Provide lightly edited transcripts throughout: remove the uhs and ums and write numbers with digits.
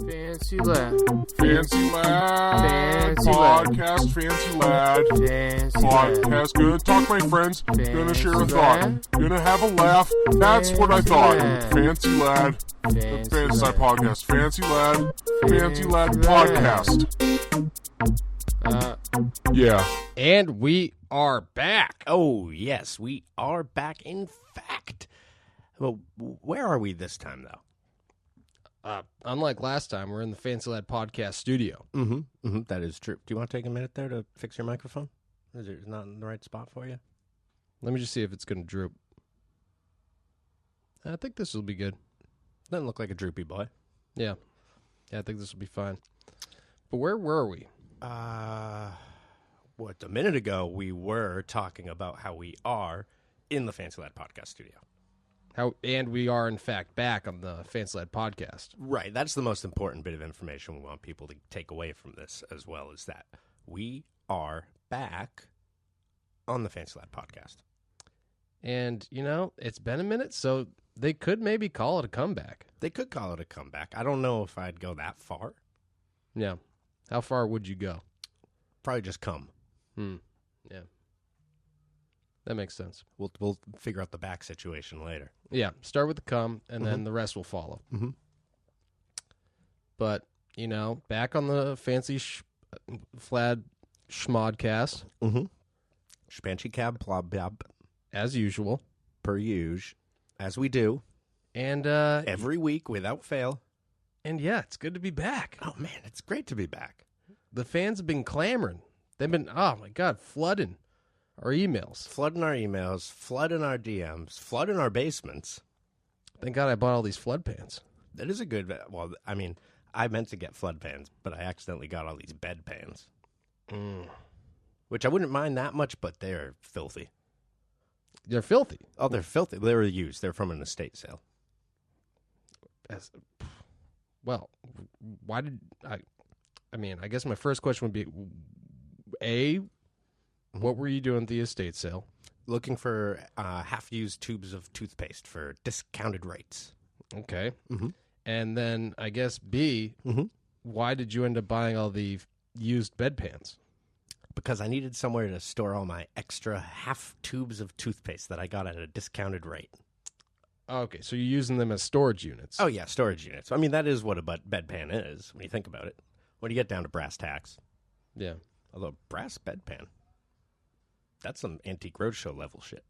Fancy lad. Fancy lad. Fancy Podcast. Fancy lad. Fancy Podcast. Gonna talk to my friends. Gonna share a Fancy thought. lad. Gonna have a laugh. That's what I thought. lad. Fancy lad. Fancy Fancy lad. Podcast. Fancy lad. Fancy lad podcast. Yeah. And we are back. Oh, yes, we are back. In fact, well, where are we this time, though? Unlike last time, we're in the Fancy Lad Podcast studio. That is true. Do you want to take a minute there to fix your microphone? Is it not in the right spot for you? Let me just see if it's going to droop. I think this will be good. Doesn't look like a droopy boy. Yeah, I think this will be fine. But where were we? What, a minute ago, we were talking about how we are in the Fancy Lad Podcast studio. And we are, in fact, back on the Fancy Lad Podcast. Right. That's the most important bit of information we want people to take away from this, as well as that we are back on the Fancy Lad Podcast. And, you know, it's been a minute, so they could maybe call it a comeback. They could call it a comeback. I don't know if I'd go that far. Yeah. How far would you go? Probably just come. Yeah. That makes sense. We'll figure out the back situation later. Yeah, start with the come, and then the rest will follow. Mm-hmm. But, you know, back on the Fancy Flad Schmodcast, Spanchy cab, plob, bob, as usual. per usual, as we do And, every week without fail. and yeah, it's good to be back. Oh, man, it's great to be back. The fans have been clamoring. They've been, oh my God, flooding our emails. Flooding our emails, flooding our DMs, flooding our basements. Thank God I bought all these flood pans. That is a good, well, I mean, I meant to get flood pans, but I accidentally got all these bed pans. Which I wouldn't mind that much, but they're filthy. They're filthy. Oh, they're filthy. They were used. They're from an estate sale. Well, why did I mean, I guess my first question would be, A, what were you doing at the estate sale? Looking for half-used tubes of toothpaste for discounted rates. Okay. Mm-hmm. And then I guess B, why did you end up buying all the used bedpans? Because I needed somewhere to store all my extra half tubes of toothpaste that I got at a discounted rate. Okay, so you're using them as storage units. Oh, yeah, storage units. I mean, that is what a bedpan is when you think about it. When you get down to brass tacks. Yeah. Although, brass bedpan, that's some Antique Roadshow level shit.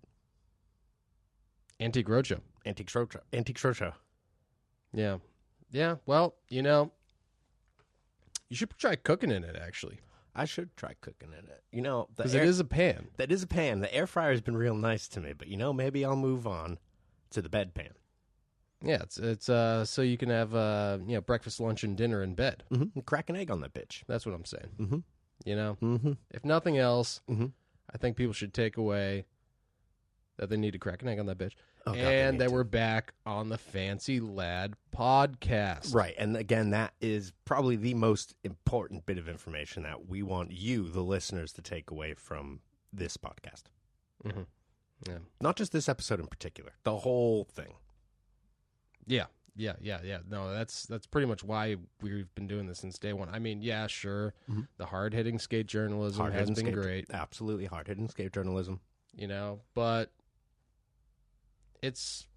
Antique Roadshow. Antique Roadshow. Yeah. Yeah, well, you know, you should try cooking in it, actually. I should try cooking in it. You know, Because it is a pan. That is a pan. The air fryer has been real nice to me, but you know, maybe I'll move on to the bedpan. Yeah, it's so you can have you know, breakfast, lunch, and dinner in bed. Mm-hmm. Crack an egg on that bitch. That's what I'm saying. Mm-hmm. You know, Mm-hmm. if nothing else, Mm-hmm. I think people should take away that they need to crack an egg on that bitch, Oh, God, they and need that to. we're back on the Fancy Lad Podcast. Right, and again, that is probably the most important bit of information that we want you, the listeners, to take away from this podcast. Mm-hmm. Yeah. Not just this episode in particular, the whole thing. Yeah. No, that's pretty much why we've been doing this since day one. I mean, yeah, sure, the hard-hitting skate journalism has been great, Absolutely hard-hitting skate journalism. you know, but it's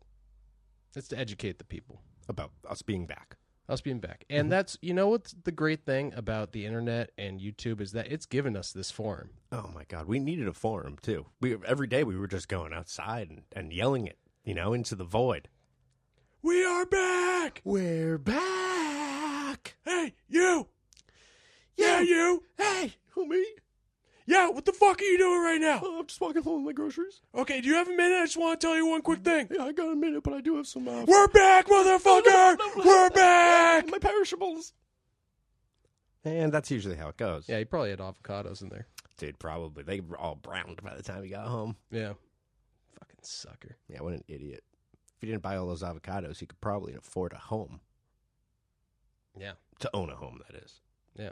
to educate the people. About us being back. Us being back. And that's, you know, what's the great thing about the internet and YouTube is that it's given us this forum. Oh, my God. We needed a forum, too. Every day we were just going outside and yelling it, you know, into the void. We are back! We're back! Hey, you! Yeah, you! Hey, who, me? Yeah, what the fuck are you doing right now? Oh, I'm just walking home with my groceries. Okay, do you have a minute? I just want to tell you one quick thing. Yeah, I got a minute, but I do have some... We're back, motherfucker! We're back! My perishables! And that's usually how it goes. Yeah, you probably had avocados in there. Dude, probably. They were all browned by the time he got home. Yeah. Fucking sucker. Yeah, what an idiot. If he didn't buy all those avocados, he could probably afford a home. Yeah. To own a home, that is. Yeah.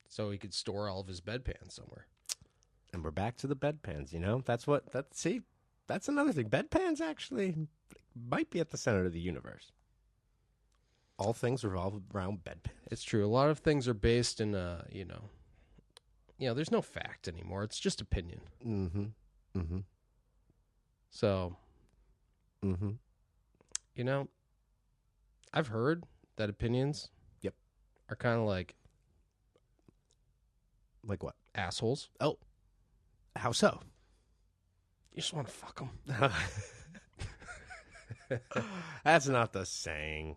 So he could store all of his bedpans somewhere. And we're back to the bedpans, you know? That's another thing. Bedpans actually might be at the center of the universe. All things revolve around bedpans. It's true. A lot of things are based in, there's no fact anymore. It's just opinion. Mm-hmm. Mm-hmm. So, mm-hmm. I've heard that opinions are kind of like what? Assholes. Oh, how so? You just want to fuck them. That's not the saying.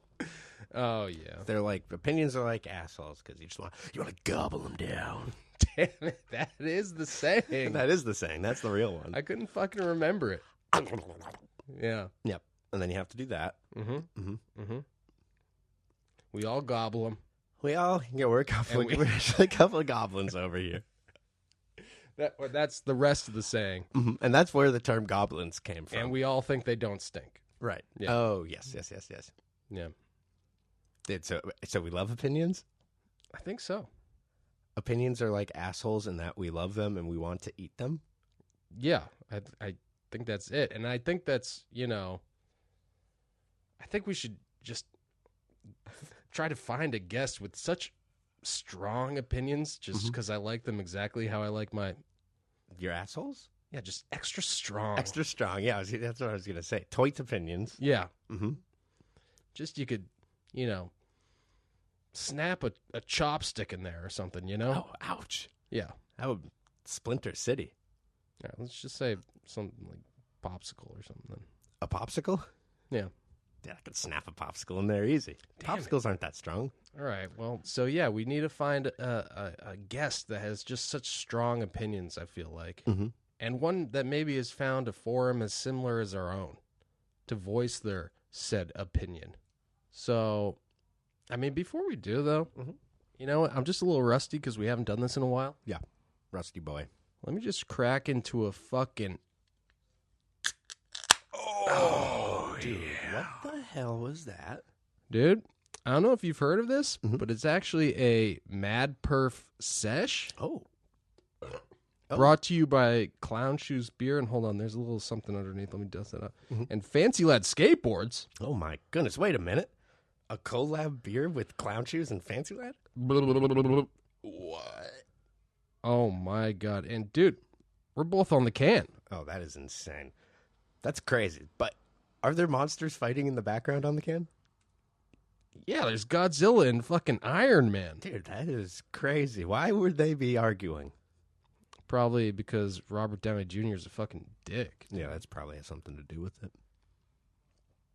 Oh, yeah. They're like, opinions are like assholes because you want to gobble them down. Damn it. That is the saying. That is the saying. That's the real one. I couldn't fucking remember it. Yeah. Yep. And then you have to do that. Mm-hmm. Mm-hmm. Mm-hmm. We all gobble them. We're a couple of goblins over here. That's the rest of the saying. Mm-hmm. And that's where the term goblins came from. And we all think they don't stink. Right. Yeah. Oh, yes. Yeah. So we love opinions? I think so. Opinions are like assholes in that we love them and we want to eat them? Yeah. I think that's it. And I think that's, I think we should just try to find a guest with such strong opinions just because I like them exactly how I like your assholes? Yeah, just extra strong. Extra strong. Yeah, that's what I was going to say. Toit opinions. Yeah. Mm-hmm. Just you could, snap a chopstick in there or something, Oh, ouch. Yeah. That would Splinter City. Yeah, let's just say something like popsicle or something. A popsicle? Yeah. Yeah, I could snap a popsicle in there easy. Popsicles aren't that strong. All right. Well, so yeah, we need to find a guest that has just such strong opinions, I feel like. Mm-hmm. And one that maybe has found a forum as similar as our own to voice their said opinion. So, I mean, before we do, though, you know what? I'm just a little rusty because we haven't done this in a while. Yeah. Rusty boy. Let me just crack into a fucking... Oh, dude. Yeah. What the hell was that? Dude, I don't know if you've heard of this, but it's actually a Mad Perf sesh. Oh. Brought to you by Clown Shoes Beer. And hold on, there's a little something underneath. Let me dust that up. And Fancy Lad Skateboards. Oh, my goodness. Wait a minute. A collab beer with Clown Shoes and Fancy Lad? What? Oh, my God. And, dude, we're both on the can. Oh, that is insane. That's crazy. But are there monsters fighting in the background on the can? Yeah, there's Godzilla and fucking Iron Man. Dude, that is crazy. Why would they be arguing? Probably because Robert Downey Jr. is a fucking dick. Yeah, that's probably has something to do with it.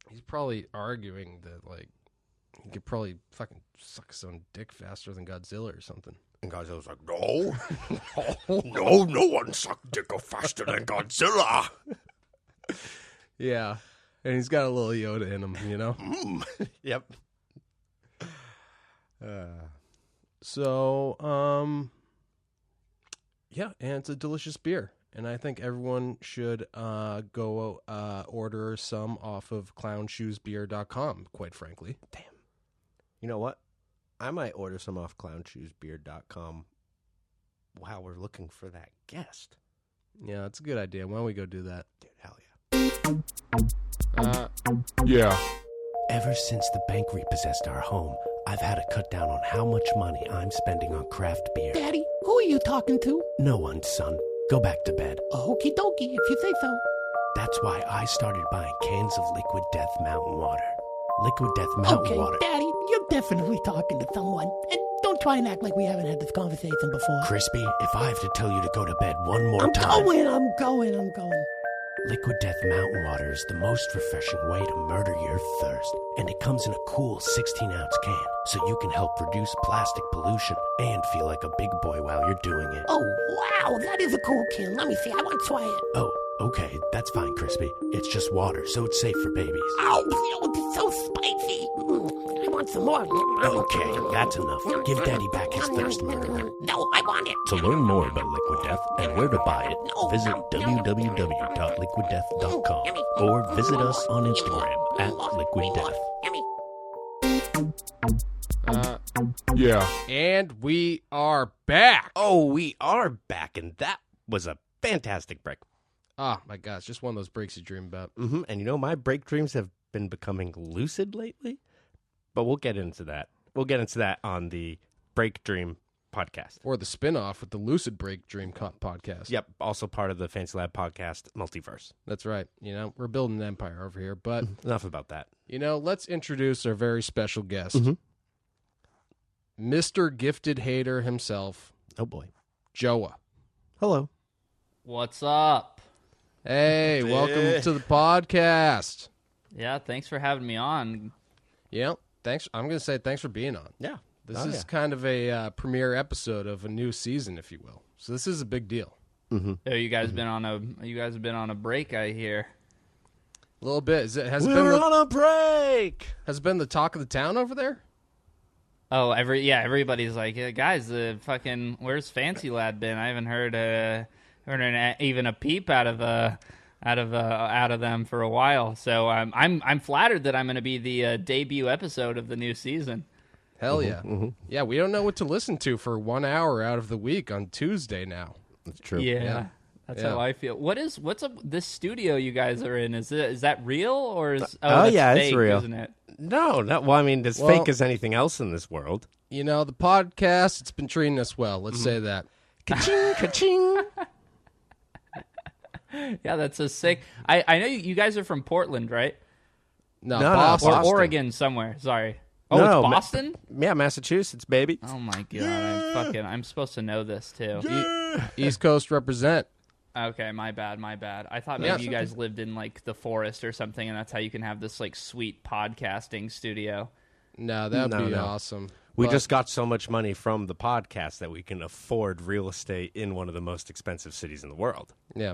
He's probably arguing that, like, he could probably fucking suck his own dick faster than Godzilla or something. And Godzilla's like, no one sucked dick faster than Godzilla. Yeah, and he's got a little Yoda in him, you know? Yep. So, yeah, and it's a delicious beer. And I think everyone should go order some off of clownshoesbeer.com, quite frankly. Damn. You know what? I might order some off clownshoesbeer.com while we're looking for that guest. Yeah, it's a good idea. Why don't we go do that? Dude, hell yeah. Yeah. Ever since the bank repossessed our home, I've had to cut down on how much money I'm spending on craft beer. Daddy, who are you talking to? No one, son. Go back to bed. Okie dokie, if you say so. That's why I started buying cans of Liquid Death Mountain Water. Liquid Death Mountain Water. Okay, Daddy, you're definitely talking to someone. And don't try and act like we haven't had this conversation before. Crispy, if I have to tell you to go to bed one more time... I'm going. Liquid Death Mountain Water is the most refreshing way to murder your thirst. And it comes in a cool 16-ounce can, so you can help reduce plastic pollution and feel like a big boy while you're doing it. Oh, wow, that is a cool can. Let me see, I want to try it. Oh, okay, that's fine, Crispy. It's just water, so it's safe for babies. Oh, it's so spicy. I want some more. Okay, that's enough. Give Daddy back his thirst, murderer. No, I want it. To learn more about Liquid Death and where to buy it, visit www.liquiddeath.com or visit us on Instagram at Liquid Death. Yeah. And we are back. Oh, we are back, and that was a fantastic break. Oh, my gosh, just one of those breaks you dream about. And you know, my break dreams have been becoming lucid lately. But we'll get into that. We'll get into that on the Break Dream podcast. Or the spinoff with the Lucid Break Dream podcast. Yep, also part of the Fancy Lab podcast multiverse. That's right. You know, we're building an empire over here. But enough about that. You know, let's introduce our very special guest. Mr. Gifted Hater himself. Oh, boy. Joa. Hello. What's up? Hey, welcome to the podcast. Yeah, thanks for having me on. Yeah, thanks. I'm going to say thanks for being on. Yeah. This is kind of a premiere episode of a new season, if you will. So this is a big deal. Oh, you guys been on a break, I hear. A little bit. We're on a break. Has it been the talk of the town over there? Oh, everybody's like, guys, where's Fancy Lad been? I haven't heard even a peep out of them for a while. So I'm flattered that I'm going to be the debut episode of the new season. Hell yeah. Yeah, we don't know what to listen to for 1 hour out of the week on Tuesday now. That's true. Yeah. That's how I feel. What's up? This studio you guys are in, is that real or is that's fake, it's real, isn't it? No. Well, I mean, as fake as anything else in this world. You know, the podcast, it's been treating us well. Let's say that. Ka-ching, ka-ching. Yeah, that's so sick. I know you guys are from Portland, right? No, Boston. Or Oregon somewhere. Sorry. Oh, No, it's Boston? Yeah, Massachusetts, baby. Oh my god, I'm supposed to know this too. East Coast represent. Okay, my bad. I thought maybe you guys lived in like the forest or something, and that's how you can have this like sweet podcasting studio. No, that would be awesome. We just got so much money from the podcast that we can afford real estate in one of the most expensive cities in the world. Yeah.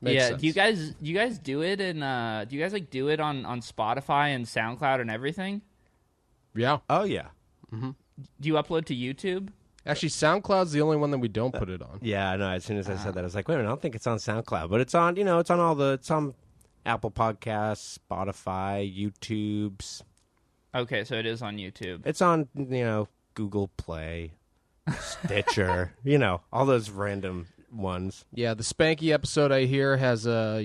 Makes sense. Do you guys do it and do you guys like do it on Spotify and SoundCloud and everything? Yeah. Oh yeah. Do you upload to YouTube? Actually, SoundCloud's the only one that we don't put it on. Yeah, I know. As soon as I said that, I was like, wait a minute, I don't think it's on SoundCloud, but it's on. It's on Apple Podcasts, Spotify, YouTube's. Okay, so it is on YouTube. It's on Google Play, Stitcher, all those random ones. Yeah, the Spanky episode I hear has a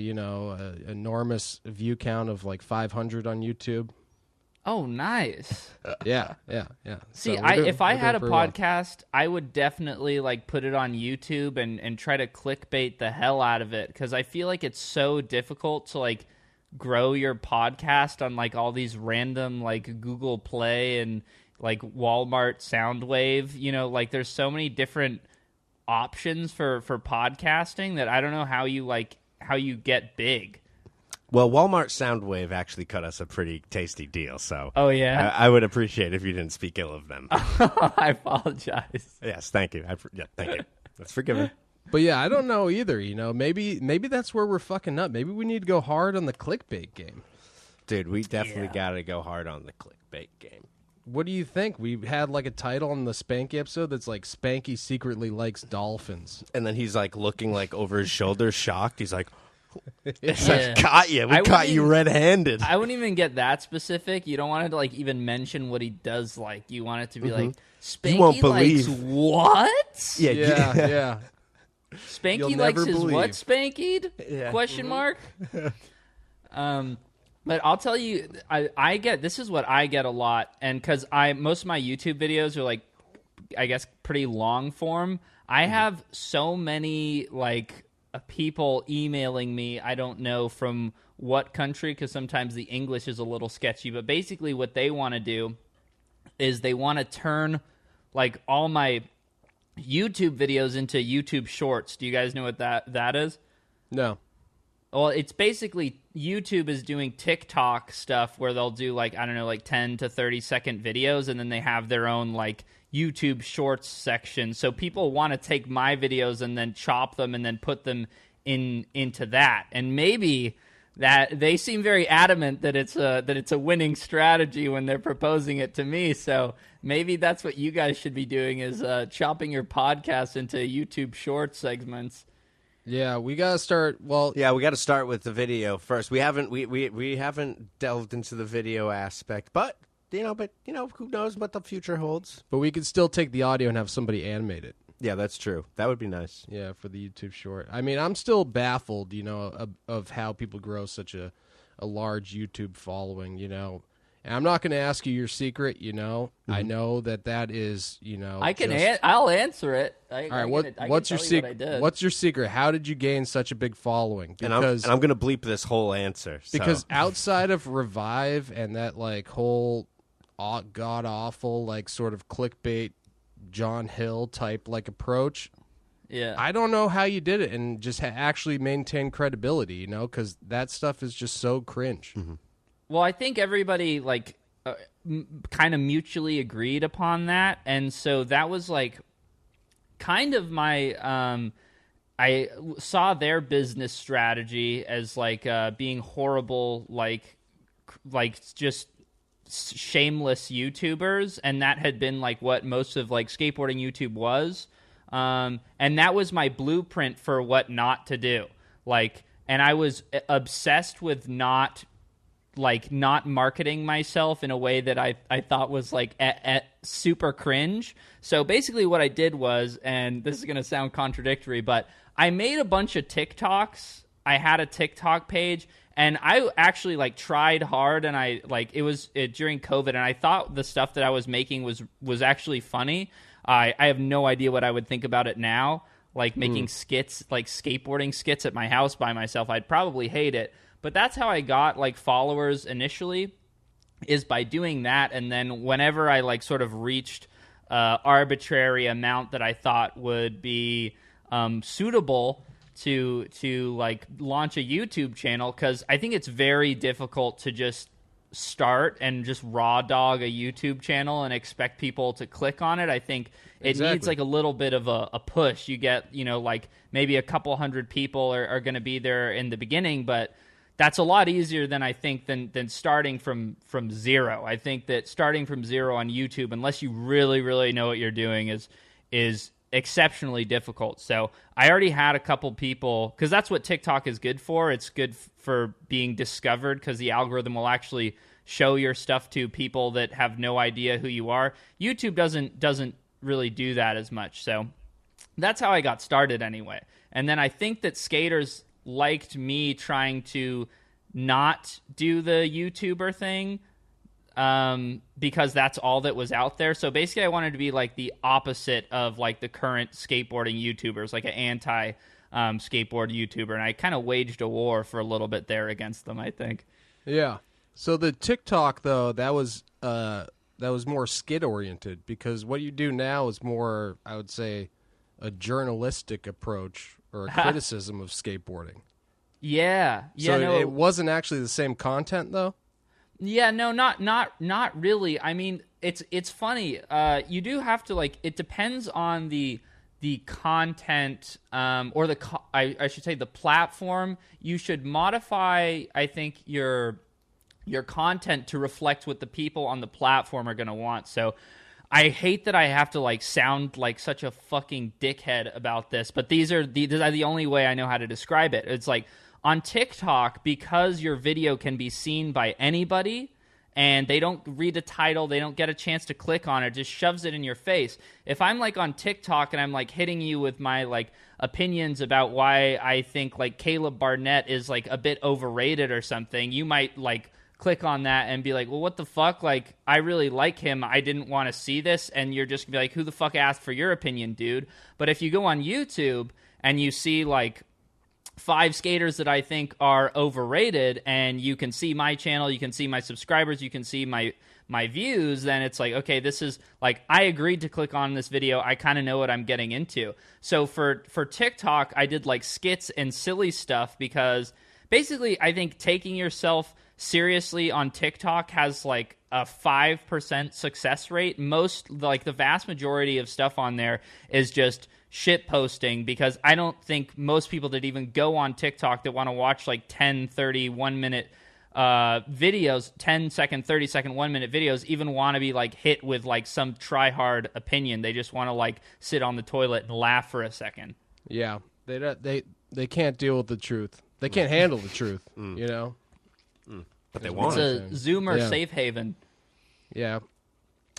enormous view count of like 500 on YouTube. Oh, nice. Yeah. See, So if I had a pretty well. podcast, I would definitely like put it on YouTube and try to clickbait the hell out of it, because I feel like it's so difficult to like grow your podcast on like all these random like Google Play and like Walmart Soundwave. Like there's so many different options for podcasting that I don't know how you get big. Well, Walmart Soundwave actually cut us a pretty tasty deal, so Oh yeah. I would appreciate if you didn't speak ill of them. I apologize. Yes, thank you. Thank you. That's forgiven. But yeah, I don't know either. Maybe that's where we're fucking up. Maybe we need to go hard on the clickbait game. Dude, we definitely got to go hard on the clickbait game. What do you think? We had like a title on the Spanky episode that's like Spanky secretly likes dolphins. And then he's like looking like over his shoulder, shocked. He's like, Yeah. like, got you. We caught you red-handed. I wouldn't even get that specific. You don't want it to like even mention what he does like. You want it to be like Spanky You won't likes believe. what? Yeah. Spanky You'll likes never his believe. what spankied? Yeah. Question mark. But I'll tell you, I get this is what I get a lot, and because most of my YouTube videos are like, I guess, pretty long form. I have so many like people emailing me. I don't know from what country, because sometimes the English is a little sketchy. But basically, what they want to do is they want to turn like all my YouTube videos into YouTube Shorts. Do you guys know what that is? No. Well, it's basically YouTube is doing TikTok stuff where they'll do like, I don't know, like 10 to 30 second videos, and then they have their own like YouTube Shorts section. So people want to take my videos and then chop them and then put them into that. And maybe that they seem very adamant that it's a winning strategy when they're proposing it to me. So maybe that's what you guys should be doing, is chopping your podcast into YouTube Shorts segments. Yeah, we gotta start. Well, Yeah, we got to start with the video first. We haven't delved into the video aspect, but who knows what the future holds? but we could still take the audio and have somebody animate it. Yeah, that's true. That would be nice. Yeah, for the YouTube short. I mean, I'm still baffled, of how people grow such a large YouTube following, And I'm not going to ask you your secret, you know. I know that is, you know. I'll answer it. All right, what's your secret? What's your secret? How did you gain such a big following? Because and I'm going to bleep this whole answer. So. Because outside of Revive and that like whole god awful like sort of clickbait John Hill type like approach, I don't know how you did it and just actually maintain credibility, you know, because that stuff is just so cringe. Mm-hmm. Well, I think everybody like kind of mutually agreed upon that, and so that was like kind of my. I saw their business strategy as like being horrible, like just shameless YouTubers, and that had been like what most of like skateboarding YouTube was. And that was my blueprint for what not to do. Like, and I was obsessed with not marketing myself in a way that I thought was like super cringe. So basically what I did was, and this is going to sound contradictory, but I made a bunch of TikToks. I had a TikTok page, and I actually like tried hard, and I like it was during COVID, and I thought the stuff that I was making was actually funny. I have no idea what I would think about it now, like making skits, like skateboarding skits at my house by myself. I'd probably hate it. But that's how I got like followers initially, is by doing that. And then whenever I like sort of reached arbitrary amount that I thought would be suitable to like launch a YouTube channel, because I think it's very difficult to just start and just raw dog a YouTube channel and expect people to click on it. I think it needs like a little bit of a push. You get, you know, like maybe a couple hundred people are going to be there in the beginning, but that's a lot easier than I think than starting from zero. I think that starting from zero on YouTube, unless you really, really know what you're doing, is exceptionally difficult. So I already had a couple people, because that's what TikTok is good for. It's good for being discovered, because the algorithm will actually show your stuff to people that have no idea who you are. YouTube doesn't really do that as much. So that's how I got started anyway. And then I think that skaters liked me trying to not do the YouTuber thing, because that's all that was out there. So basically I wanted to be like the opposite of like the current skateboarding YouTubers, like an anti skateboard YouTuber. And I kind of waged a war for a little bit there against them, I think. Yeah. So the TikTok though, that was more skit oriented, because what you do now is more, I would say, a journalistic approach or a criticism of skateboarding. Yeah. So it wasn't actually the same content though? Yeah, no, not really. I mean, it's funny. You do have to like. It depends on the content, or I should say the platform. You should modify, I think, your content to reflect what the people on the platform are going to want. So I hate that I have to like sound like such a fucking dickhead about this, but these are the only way I know how to describe it. It's like, on TikTok, because your video can be seen by anybody and they don't read the title, they don't get a chance to click on it, just shoves it in your face. If I'm like on TikTok and I'm like hitting you with my like opinions about why I think like Caleb Barnett is like a bit overrated or something, you might like click on that and be like, well, what the fuck? Like, I really like him. I didn't want to see this. And you're just gonna be like, who the fuck asked for your opinion, dude? But if you go on YouTube and you see like 5 skaters that I think are overrated, and you can see my channel, you can see my subscribers, you can see my views, then it's like, okay, this is like, I agreed to click on this video. I kind of know what I'm getting into. So for TikTok, I did like skits and silly stuff, because basically I think taking yourself seriously on TikTok has like a 5% success rate. Most, like the vast majority of stuff on there is just shit posting, because I don't think most people that even go on TikTok that want to watch like 10, 30, 1 minute videos, 10 second, 30 second, 1 minute videos, even want to be like hit with like some try hard opinion. They just want to like sit on the toilet and laugh for a second. Yeah. They can't deal with the truth. They can't handle the truth, you know? But they want it. It's a Zoomer safe haven. Yeah.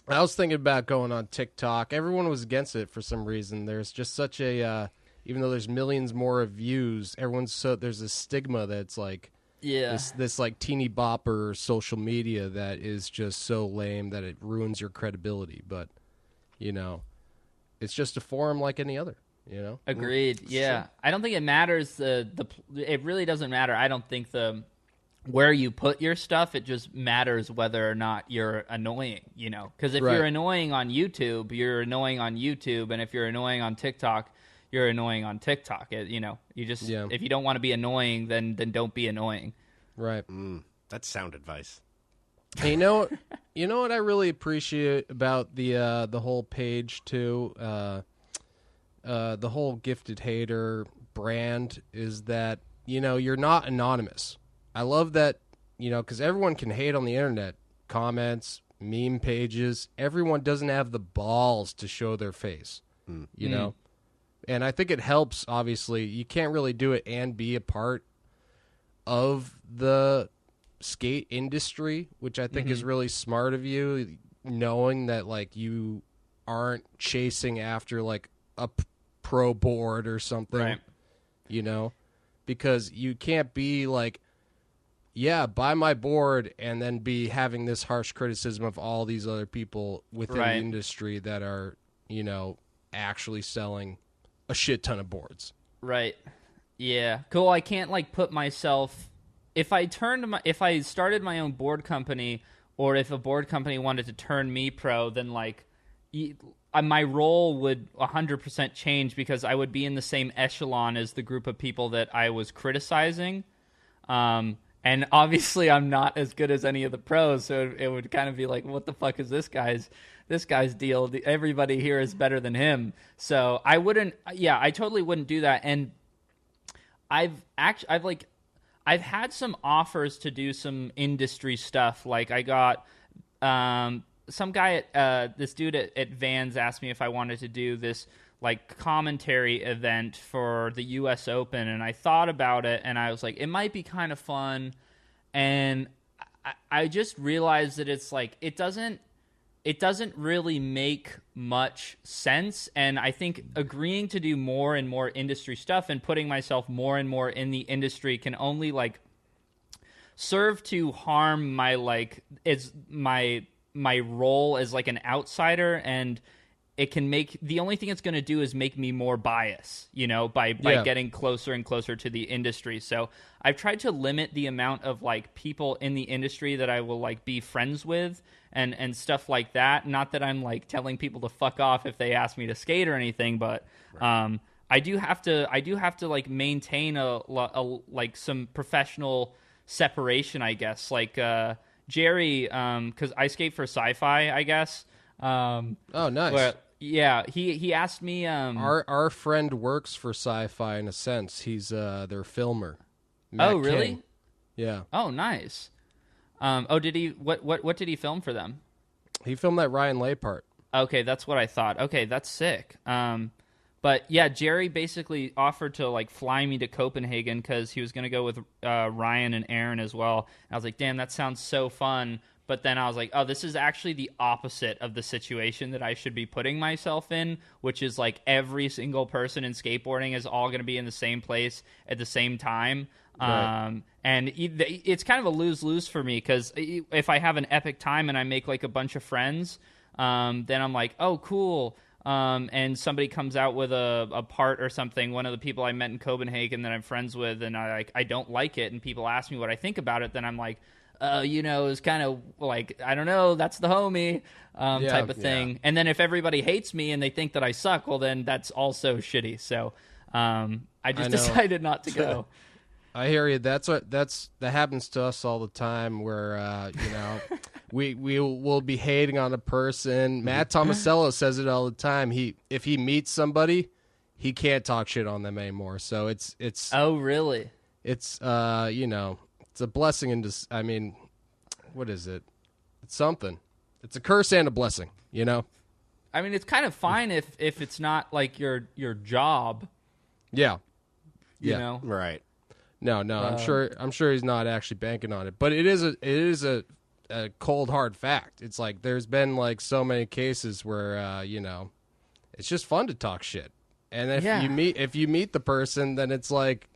I was thinking about going on TikTok. Everyone was against it for some reason. There's just such a, even though there's millions more views, there's a stigma that's like, Yeah. This like teeny bopper social media that is just so lame that it ruins your credibility. But, you know, it's just a forum like any other, you know? Agreed. Yeah. I don't think it matters. It really doesn't matter. I don't think where you put your stuff, it just matters whether or not you're annoying, you know? Because if you're annoying on YouTube, you're annoying on YouTube. And if you're annoying on TikTok, you're annoying on TikTok. You know, if you don't want to be annoying, then don't be annoying. Right. That's sound advice. Hey, you know what I really appreciate about the whole page too, the whole Gifted Hater brand is that, you know, you're not anonymous. I love that, you know, because everyone can hate on the internet, comments, meme pages. Everyone doesn't have the balls to show their face, you know? And I think it helps, obviously. You can't really do it and be a part of the skate industry, which I think is really smart of you, knowing that, like, you aren't chasing after, like, a pro board or something, you know? Because you can't be like, yeah, buy my board, and then be having this harsh criticism of all these other people within the industry that are, you know, actually selling a shit ton of boards. Right. Yeah. Cool. I can't like put myself if I started my own board company, or if a board company wanted to turn me pro, then like my role would 100% change, because I would be in the same echelon as the group of people that I was criticizing. And obviously I'm not as good as any of the pros, so it would kind of be like, what the fuck is this guy's deal? Everybody here is better than him. So I totally wouldn't do that. And I've had some offers to do some industry stuff. Like I got some guy this dude at Vans asked me if I wanted to do this like commentary event for the US Open, and I thought about it, and I was like, it might be kind of fun. And I just realized that it's like it doesn't really make much sense. And I think agreeing to do more and more industry stuff and putting myself more and more in the industry can only like serve to harm my my role as like an outsider, and it can make the only thing it's going to do is make me more biased, you know, by getting closer and closer to the industry. So I've tried to limit the amount of like people in the industry that I will like be friends with and stuff like that. Not that I'm like telling people to fuck off if they ask me to skate or anything, but I do have to like maintain a like some professional separation, I guess. Like Jerry, because I skate for Sci-Fi, I guess. Oh, nice. Yeah, he asked me. Our friend works for Sci-Fi in a sense. He's their filmer. Matt Oh, really? King. Yeah. Oh, nice. Did he? What did he film for them? He filmed that Ryan Lay part. Okay, that's what I thought. Okay, that's sick. But yeah, Jerry basically offered to like fly me to Copenhagen because he was going to go with Ryan and Aaron as well. And I was like, damn, that sounds so fun. But then I was like, oh, this is actually the opposite of the situation that I should be putting myself in, which is like every single person in skateboarding is all going to be in the same place at the same time. Right. And it's kind of a lose-lose for me, because if I have an epic time and I make like a bunch of friends, then I'm like, oh, cool. And somebody comes out with a part or something, one of the people I met in Copenhagen that I'm friends with, and I don't like it, and people ask me what I think about it, then I'm like, you know, it's kind of like, I don't know, that's the homie type of thing. Yeah. And then if everybody hates me and they think that I suck, well, then that's also shitty. So I just decided not to go. I hear you. That happens to us all the time, where you know, we'll be hating on a person. Matt Tomasello says it all the time. If he meets somebody, he can't talk shit on them anymore. So it's oh, really? It's you know, it's a blessing and I mean, what is it? It's something. It's a curse and a blessing, you know? I mean, it's kind of fine if it's not like your job. Yeah. You know? Right. No, I'm sure he's not actually banking on it. But it is a cold hard fact. It's like there's been like so many cases where you know, it's just fun to talk shit. And if you meet the person, then it's like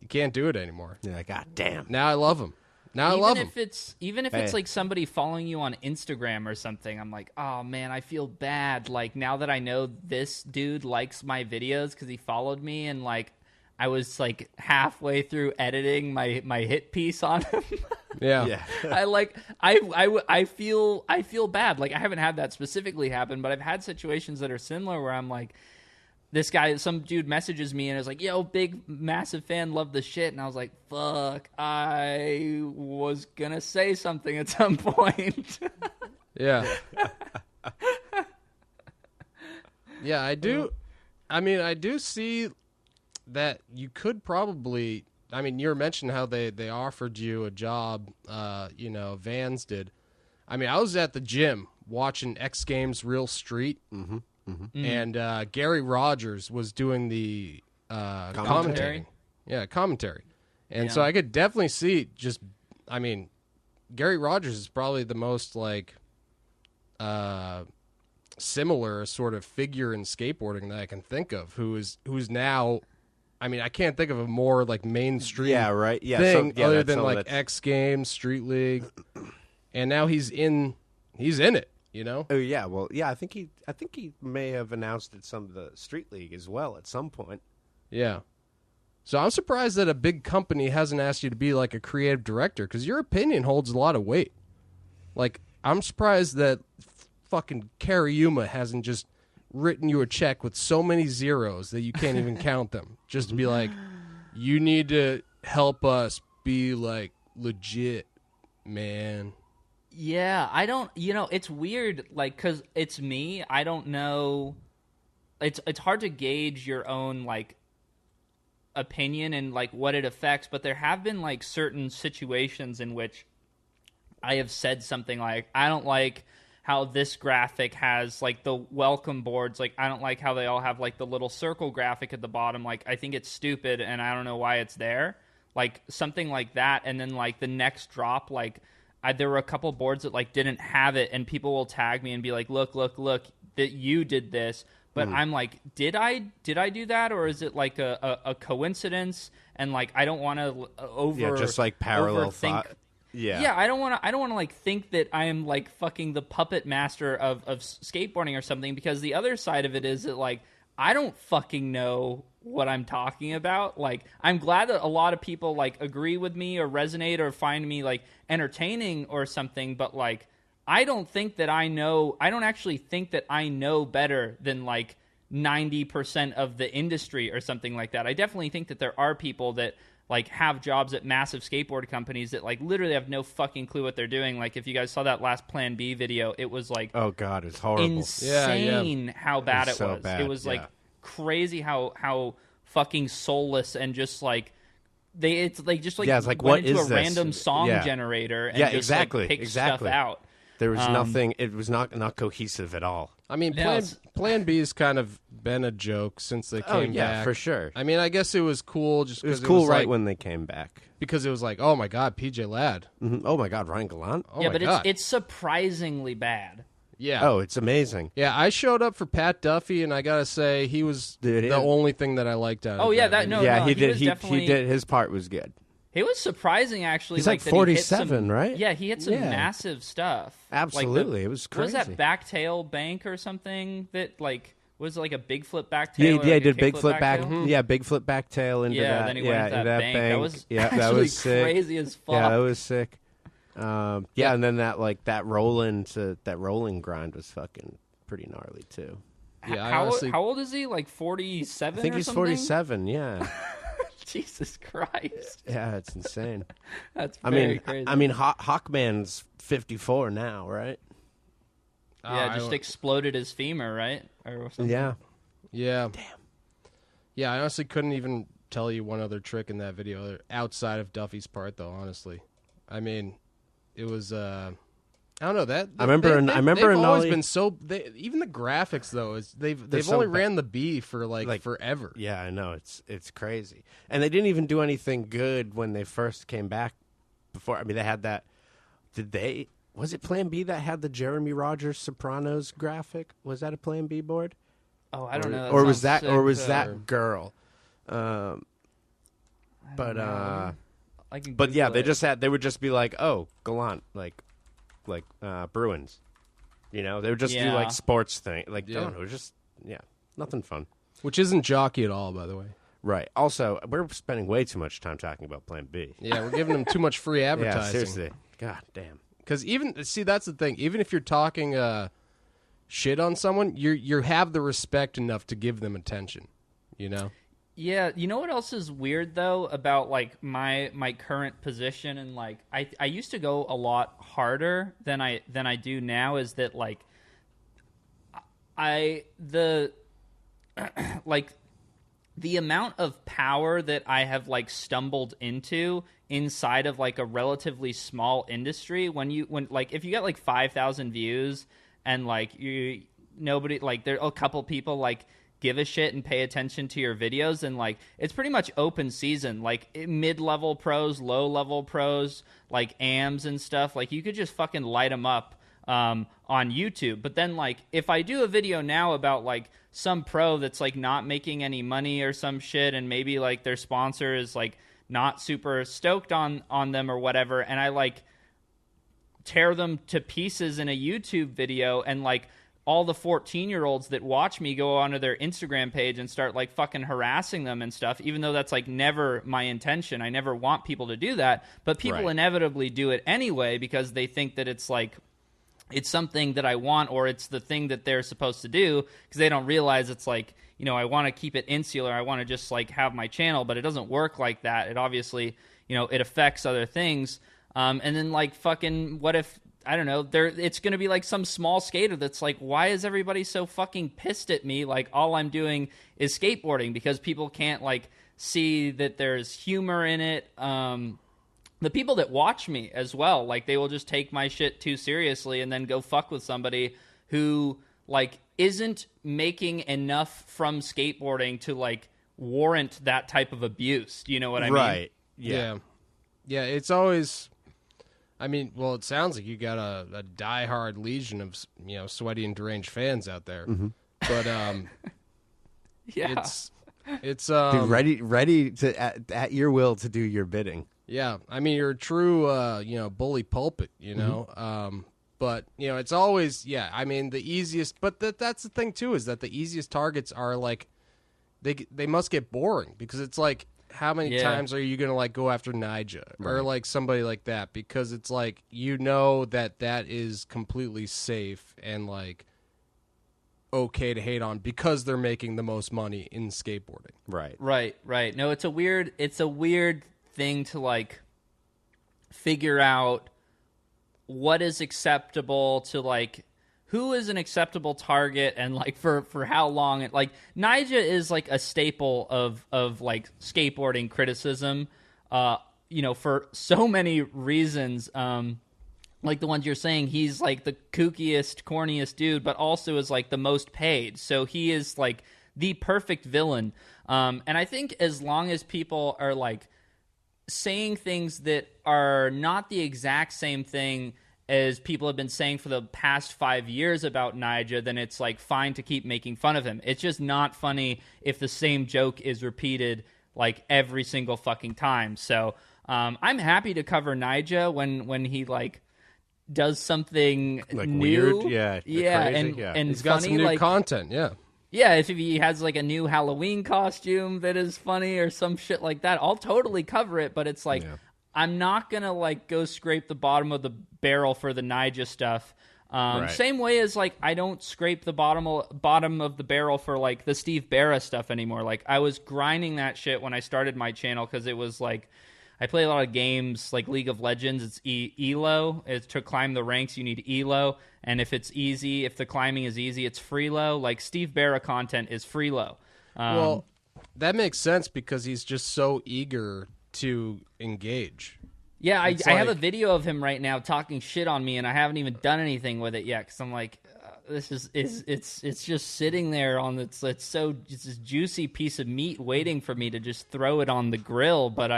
You can't do it anymore. Yeah, God damn. Now I love him. Now I love him. Even if it's like somebody following you on Instagram or something, I'm like, oh man, I feel bad. Like now that I know this dude likes my videos because he followed me, and like I was like halfway through editing my hit piece on him. Yeah. I feel bad. Like I haven't had that specifically happen, but I've had situations that are similar where I'm like, this guy, some dude messages me and is like, yo, big, massive fan, love the shit. And I was like, fuck, I was going to say something at some point. Yeah. Yeah, I do. I mean, I do see that you could probably, I mean, you were mentioning how they offered you a job, Vans did. I mean, I was at the gym watching X Games Real Street. Mm-hmm. Mm-hmm. And Gary Rogers was doing the commentary. Yeah, commentary. And so I could definitely see Gary Rogers is probably the most like similar sort of figure in skateboarding that I can think of, who's now, I mean, I can't think of a more like mainstream thing other than like X Games, Street League. And now he's in it. You know? Oh yeah, well, yeah. I think he may have announced at some of the Street League as well at some point. Yeah. So I'm surprised that a big company hasn't asked you to be like a creative director, because your opinion holds a lot of weight. Like I'm surprised that fucking Kariyuma hasn't just written you a check with so many zeros that you can't even count them, just to be like, you need to help us be like legit, man. Yeah, I don't, it's weird, like, because it's me, I don't know, it's hard to gauge your own, like, opinion and, like, what it affects, but there have been, like, certain situations in which I have said something like, I don't like how this graphic has, like, the welcome boards, like, I don't like how they all have, like, the little circle graphic at the bottom, like, I think it's stupid, and I don't know why it's there, like, something like that, and then, like, the next drop, like, there were a couple boards that like didn't have it, and people will tag me and be like, look that you did this, but I'm like, did I do that, or is it like a coincidence? And like I don't want to just like parallel thought. I don't want to like think that I am like fucking the puppet master of skateboarding or something, because the other side of it is that like I don't fucking know what I'm talking about. Like, I'm glad that a lot of people like agree with me or resonate or find me like entertaining or something, but like I don't actually think that I know better than like 90% of the industry or something like that. I definitely think that there are people that like have jobs at massive skateboard companies that like literally have no fucking clue what they're doing. Like if you guys saw that last Plan B video, it was like, oh god, it's horrible, insane how bad it was. Bad. It was like crazy how fucking soulless and just like it's like went what into is a this? random song generator and just like picked stuff out. There was nothing. It was not cohesive at all. I mean, Plan B's kind of been a joke since they came back. For sure. I mean, I guess it was cool just because it was cool right when they came back. Because it was like, oh my god, PJ Ladd. Mm-hmm. Oh my god, Ryan Gallant. Oh my god. It's surprisingly bad. Yeah. Oh, it's amazing. Yeah, I showed up for Pat Duffy, and I gotta say, he was the only thing that I liked out of that. He did. He did. His part was good. It was surprising, actually. He's like 47, right? Yeah, he hit some massive stuff. Absolutely, it was crazy. Was that backtail bank or something that like was it like a big flip backtail? Yeah, did big flip back. Yeah, big flip backtail into that. Then he went into that bank. That was that was sick. Crazy as fuck. Yeah, that was sick. And then that rolling grind was fucking pretty gnarly too. Yeah, how old is he? Like 47? I think he's 47. Yeah. Jesus Christ. Yeah, it's insane. That's crazy. I mean, Hawkman's 54 now, right? Yeah, just exploded his femur, right? Or something. Yeah. Yeah. Damn. Yeah, I honestly couldn't even tell you one other trick in that video outside of Duffy's part, though. Honestly, I mean, it was. I don't know that. I remember. They've always been so. Even the graphics though they've only ran the B for like forever. Yeah, I know it's crazy, and they didn't even do anything good when they first came back. Before, I mean, they had that. Was it Plan B that had the Jeremy Rogers Sopranos graphic? Was that a Plan B board? Oh, I don't know. Or was that girl? But I can but yeah, Google it. they would just be like, oh, Gallant, like Bruins. You know, they would just do Yeah. like sports thing. Like, Yeah. I don't know, just nothing fun. Which isn't jockey at all, by the way. Right. Also, we're spending way too much time talking about Plan B. Yeah, we're giving them too much free advertising. Yeah, seriously. God damn. Because that's the thing. Even if you're talking shit on someone, you have the respect enough to give them attention. You know. Yeah, you know what else is weird though about like my current position, and like I used to go a lot harder than I do now, is that like like the amount of power that I have like stumbled into inside of like a relatively small industry, when like if you got like 5,000 views and like nobody, like there are a couple people like give a shit and pay attention to your videos, and like it's pretty much open season. Like mid-level pros, low-level pros, like AMs and stuff, like you could just fucking light them up on YouTube. But then like if I do a video now about like some pro that's like not making any money or some shit, and maybe like their sponsor is like not super stoked on them or whatever, and I like tear them to pieces in a YouTube video, and like all the 14-year-olds that watch me go onto their Instagram page and start like fucking harassing them and stuff, even though that's like never my intention. I never want people to do that, but people inevitably do it anyway because they think that it's like it's something that I want, or it's the thing that they're supposed to do, because they don't realize it's like, you know, I want to keep it insular. I want to just like have my channel, but it doesn't work like that. It obviously, you know, it affects other things. And then like fucking, what if, I don't know, it's going to be like some small skater that's like, why is everybody so fucking pissed at me? Like all I'm doing is skateboarding, because people can't like see that there's humor in it. The people that watch me as well, like they will just take my shit too seriously and then go fuck with somebody who like isn't making enough from skateboarding to like warrant that type of abuse. Do you know what I mean? Right. Yeah. Yeah, it's always, I mean, well, it sounds like you got a diehard legion of, you know, sweaty and deranged fans out there. Mm-hmm. But Yeah. it's Dude, ready to at your will to do your bidding. Yeah, I mean, you're a true, you know, bully pulpit, you know. But you know, it's always, yeah. I mean, the easiest, but that's the thing too, is that the easiest targets are like, they must get boring, because it's like, how many times are you gonna like go after Nija or like somebody like that? Because it's like, you know that is completely safe and like okay to hate on because they're making the most money in skateboarding. Right. No, it's a weird thing to like figure out what is acceptable to like who is an acceptable target, and like for how long. It like Nija is like a staple of like skateboarding criticism, you know, for so many reasons, like the ones you're saying. He's like the kookiest, corniest dude, but also is like the most paid, so he is like the perfect villain. And I think as long as people are like saying things that are not the exact same thing as people have been saying for the past 5 years about Nija, then it's like fine to keep making fun of him. It's just not funny if the same joke is repeated like every single fucking time. So I'm happy to cover Nija when he like does something like new. weird, crazy, and He's got funny, some new like content, yeah. Yeah, if he has like a new Halloween costume that is funny or some shit like that, I'll totally cover it. But it's like, I'm not gonna like go scrape the bottom of the barrel for the Nija stuff. Same way as like I don't scrape the bottom of the barrel for like the Steve Barra stuff anymore. Like I was grinding that shit when I started my channel, because it was like, I play a lot of games like League of Legends. It's ELO. It's to climb the ranks, you need ELO. And if it's easy, if the climbing is easy, it's freelo. Like Steve Barra content is freelo. Well, that makes sense, because he's just so eager to engage. Yeah, I have a video of him right now talking shit on me, and I haven't even done anything with it yet, because I'm like, this is it's just sitting there on it's this juicy piece of meat waiting for me to just throw it on the grill. But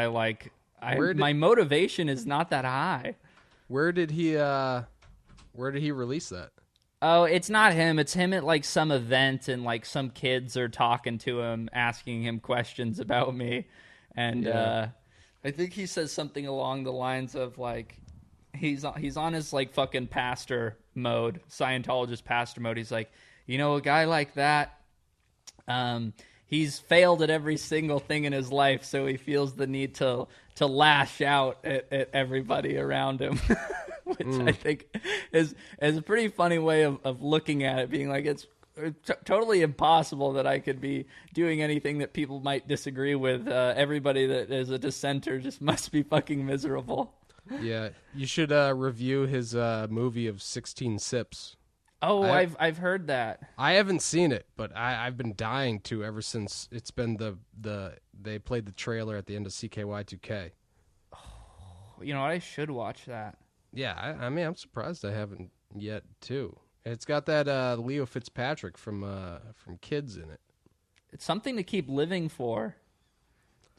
my motivation is not that high. Where did he release that? Oh, it's not him. It's him at like some event, and like some kids are talking to him, asking him questions about me, and I think he says something along the lines of like, he's on his like fucking pastor mode, Scientologist pastor mode. He's like, you know, a guy like that, he's failed at every single thing in his life, so he feels the need to lash out at everybody around him, which I think is a pretty funny way of looking at it, being like, it's totally impossible that I could be doing anything that people might disagree with. Everybody that is a dissenter just must be fucking miserable. Yeah, you should review his movie of 16 Sips. Oh, I've heard that. I haven't seen it, but I've been dying to ever since it's been they played the trailer at the end of CKY2K. Oh, you know what? I should watch that. Yeah, I mean, I'm surprised I haven't yet too. It's got that Leo Fitzpatrick from Kids in it. It's something to keep living for.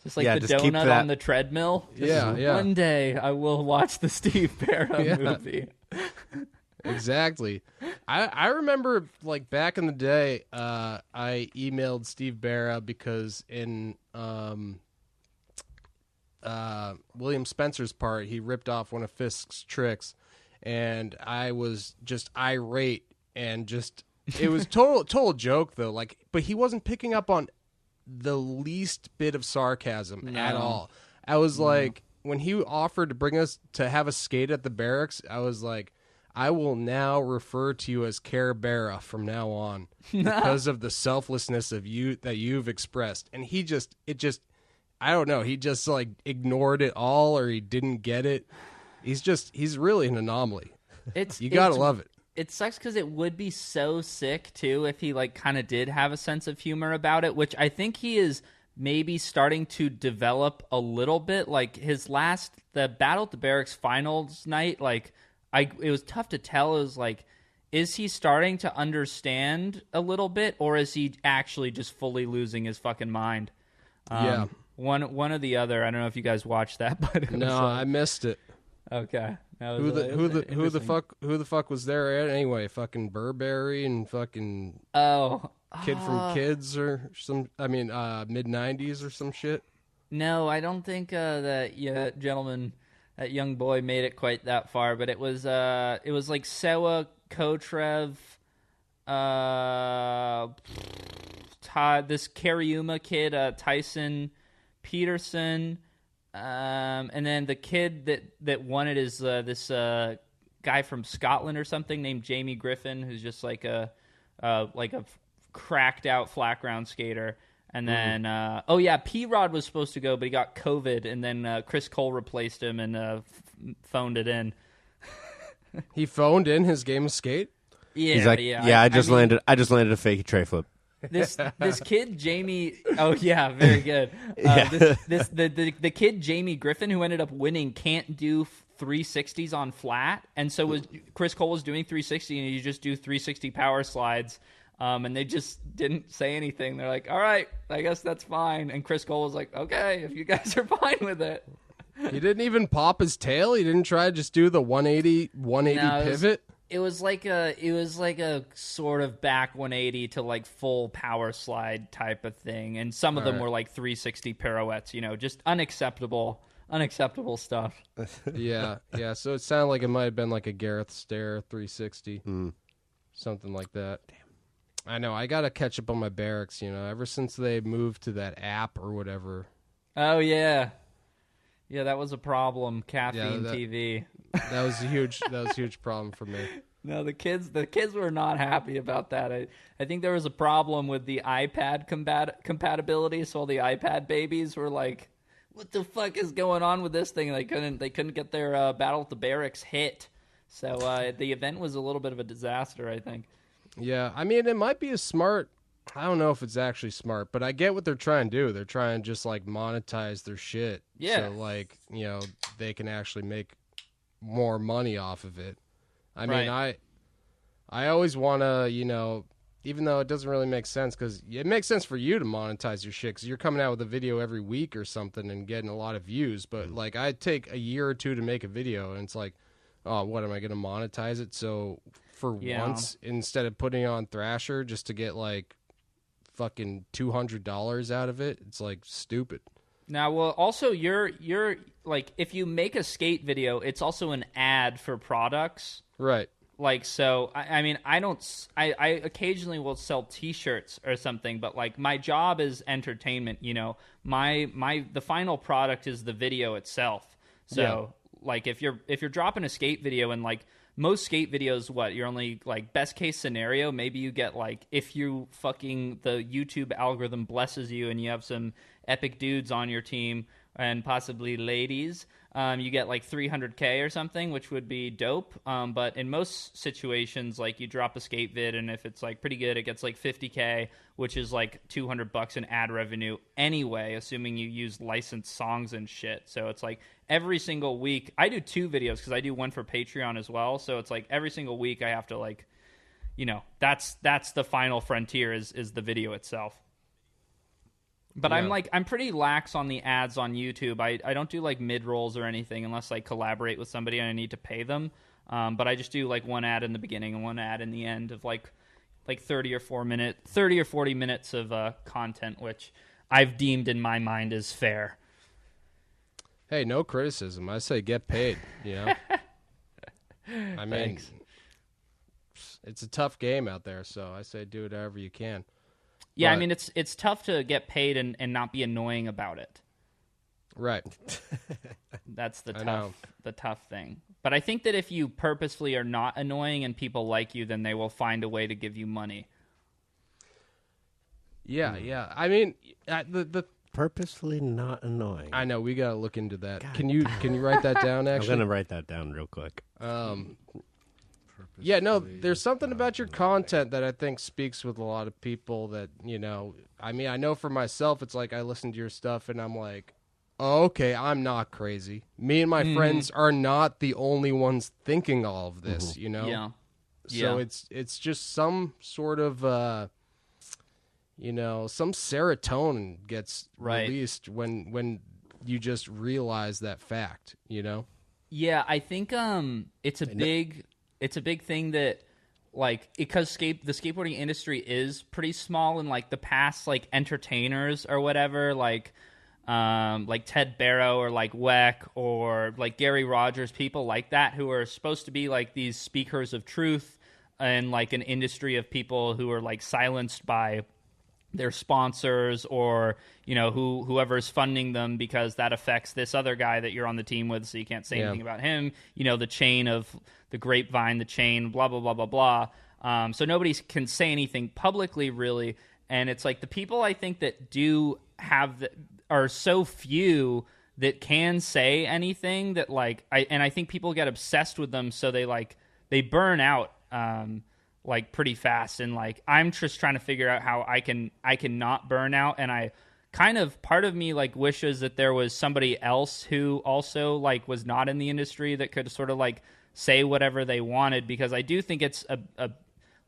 Just like the just keep donut on the treadmill. Yeah. One day I will watch the Steve Barra movie. Exactly. I remember, like, back in the day, I emailed Steve Barra because in William Spencer's part, he ripped off one of Fisk's tricks, and I was just irate and just it was total joke though. Like, but he wasn't picking up on the least bit of sarcasm at all. I was like, when he offered to bring us to have a skate at the barracks, I was like, I will now refer to you as Care Barra from now on because of the selflessness of you that you've expressed. And I don't know, he just like ignored it all, or he didn't get it. He's really an anomaly. You gotta love it. It sucks because it would be so sick too if he like kind of did have a sense of humor about it, which I think he is maybe starting to develop a little bit. Like the Battle at the Barracks finals night, like it was tough to tell. It was like, is he starting to understand a little bit, or is he actually just fully losing his fucking mind? Yeah. One or the other. I don't know if you guys watched that, but I missed it. Okay. Who the fuck was there anyway? Fucking Burberry and fucking Kid from Kids or some. I mean, mid-90s or some shit. No, I don't think that gentleman, that young boy, made it quite that far. But it was like Sewa Kotrev, this Kariuma kid, Tyson Peterson. And then the kid that won it is this guy from Scotland or something named Jamie Griffin, who's just like a cracked out flat ground skater. And then P-Rod was supposed to go, but he got COVID, and then Chris Cole replaced him and phoned it in. He phoned in his game of skate? Yeah, he's like, I just landed a fakey tray flip. This kid Jamie, oh yeah, very good. The kid Jamie Griffin, who ended up winning, can't do 360s on flat, and so Chris Cole was doing 360, and you just do 360 power slides, and they just didn't say anything. They're like, all right, I guess that's fine. And Chris Cole was like, okay, if you guys are fine with it. He didn't even pop his tail. He didn't try to just do the 180 pivot. It was like a sort of back 180 to like full power slide type of thing, and some of them were like 360 pirouettes. Just unacceptable stuff. Yeah. So it sounded like it might have been like a Gareth Stair 360, something like that. Damn. I know. I gotta catch up on my barracks. Ever since they moved to that app or whatever. Oh yeah, that was a problem. Caffeine TV. That was a huge problem for me. No, the kids were not happy about that. I think there was a problem with the iPad compatibility. So all the iPad babies were like, "What the fuck is going on with this thing?" They couldn't get their Battle at the Barracks hit. So the event was a little bit of a disaster, I think. Yeah, I mean, it might be a smart. I don't know if it's actually smart, but I get what they're trying to do. They're trying to just like monetize their shit. Yeah. So like, they can actually make more money off of it. I mean, I always want to, even though it doesn't really make sense, because it makes sense for you to monetize your shit because you're coming out with a video every week or something and getting a lot of views. But like, I take a year or two to make a video, and it's like, oh, what am I going to monetize it? So for once, instead of putting it on Thrasher just to get like fucking $200 out of it, it's like stupid. Now, well, also you're like, if you make a skate video, it's also an ad for products. Right. Like, so, I mean, I occasionally will sell t-shirts or something, but like my job is entertainment, you know, the final product is the video itself. So like if you're dropping a skate video, and like most skate videos, you're only like, best case scenario, maybe you get like, if you fucking, the YouTube algorithm blesses you and you have some epic dudes on your team and possibly ladies, you get like 300K or something, which would be dope. But in most situations, like you drop a skate vid, and if it's like pretty good, it gets like 50K, which is like $200 in ad revenue anyway, assuming you use licensed songs and shit. So it's like every single week, I do 2 videos because I do one for Patreon as well. So it's like every single week I have to, like, you know, that's the final frontier is the video itself. But Yeah. I'm pretty lax on the ads on YouTube. I don't do like mid-rolls or anything unless I collaborate with somebody and I need to pay them. But I just do like one ad in the beginning and one ad in the end of like 30 or 40 minutes of content, which I've deemed in my mind is fair. Hey, no criticism. I say get paid, you know? I mean, Thanks. it's a tough game out there, so I say do it however you can. Yeah, I But- mean, it's tough to get paid and not be annoying about it. Right. That's the I know. tough thing. But I think that if you purposefully are not annoying and people like you, then they will find a way to give you money. Yeah, yeah. I mean, the Purposefully not annoying. I know we gotta look into that. Can you write that down? I'm Actually, gonna write that down real quick. Yeah, no, there's something about your content that I think speaks with a lot of people that, you know, I mean, I know for myself, it's like I listen to your stuff and I'm like, oh, okay, I'm not crazy. Me and my friends are not the only ones thinking all of this, you know? Yeah. So Yeah. it's just some sort of, you know, some serotonin gets Right. released when you just realize that fact, you know? Yeah, I think it's a big thing that, like, because the skateboarding industry is pretty small, and like the past like entertainers or whatever, like Ted Barrow or like Weck or like Gary Rogers, people like that who are supposed to be like these speakers of truth and like an industry of people who are like silenced by their sponsors or, you know, whoever's funding them, because that affects this other guy that you're on the team with, so you can't say Yeah. anything about him. You know, the chain of the grapevine, the chain, blah, blah, blah, blah, blah. So nobody can say anything publicly, really. And it's like the people I think that do have are so few that can say anything that, like, I think people get obsessed with them, so they burn out like pretty fast. And like I'm just trying to figure out how I can not burn out, and I kind of, part of me like wishes that there was somebody else who also like was not in the industry that could sort of like say whatever they wanted, because I do think it's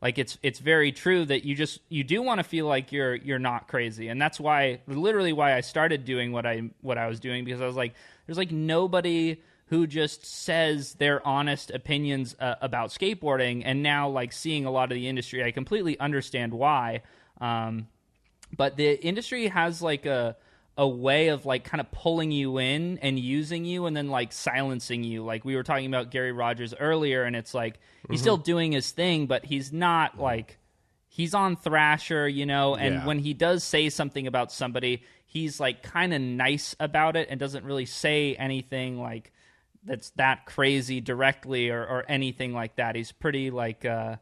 it's very true that you do want to feel like you're not crazy. And that's literally why I started doing what I was doing, because I was like, there's like nobody who just says their honest opinions about skateboarding. And now, like, seeing a lot of the industry, I completely understand why. But the industry has like a way of like kind of pulling you in and using you and then like silencing you. Like we were talking about Gary Rogers earlier, and it's like he's still doing his thing, but he's not like, he's on Thrasher, you know, and Yeah. when he does say something about somebody, he's like kind of nice about it and doesn't really say anything like that's that crazy directly or anything like that. He's pretty like, oh,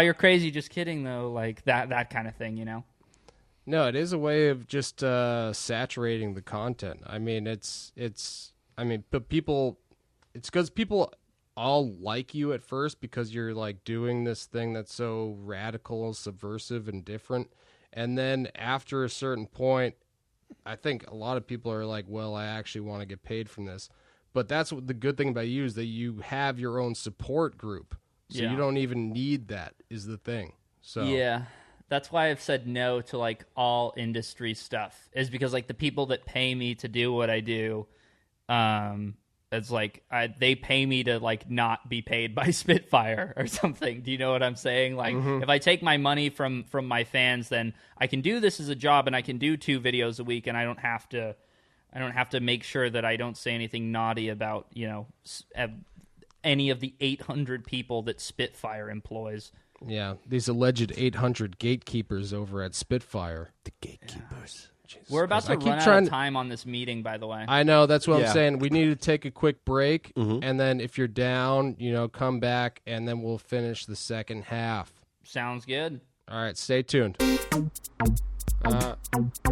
you're crazy, just kidding though, like that kind of thing, you know? No, it is a way of just saturating the content. I mean, but people, it's because people all like you at first because you're like doing this thing that's so radical, subversive, and different. And then after a certain point, I think a lot of people are like, well, I actually want to get paid from this. But that's what the good thing about you is that you have your own support group. So Yeah. you don't even need that, is the thing. So Yeah. That's why I've said no to like all industry stuff, is because like the people that pay me to do what I do, It's like they pay me to like not be paid by Spitfire or something. Do you know what I'm saying? Like if I take my money from my fans, then I can do this as a job and I can do 2 videos a week, and I don't have to make sure that I don't say anything naughty about, you know, any of the 800 people that Spitfire employs. Yeah, these alleged 800 gatekeepers over at Spitfire. The gatekeepers. Jesus We're about Christ. to run out of time on this meeting, by the way. I know, that's what Yeah. I'm saying. We need to take a quick break, and then if you're down, you know, come back, and then we'll finish the second half. Sounds good. All right, stay tuned.